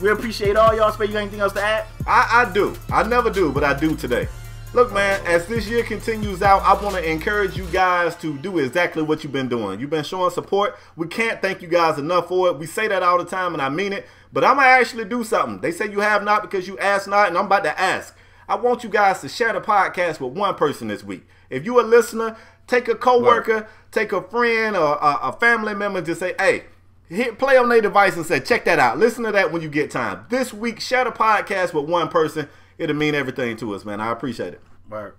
We appreciate all y'all. Spade, you got anything else to add? I do. I never do, but I do today. Look, man, as this year continues out, I want to encourage you guys to do exactly what you've been doing. You've been showing support. We can't thank you guys enough for it. We say that all the time, and I mean it. But I'm going to actually do something. They say you have not because you ask not, and I'm about to ask. I want you guys to share the podcast with one person this week. If you're a listener, take a coworker, take a friend or a family member, just say, hey, hit play on their device and say, check that out. Listen to that when you get time. This week, share the podcast with one person. It'll mean everything to us, man. I appreciate it. Right.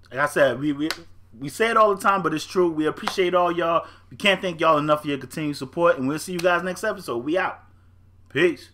Like I said, we say it all the time, but it's true. We appreciate all y'all. We can't thank y'all enough for your continued support, and we'll see you guys next episode. We out. Peace.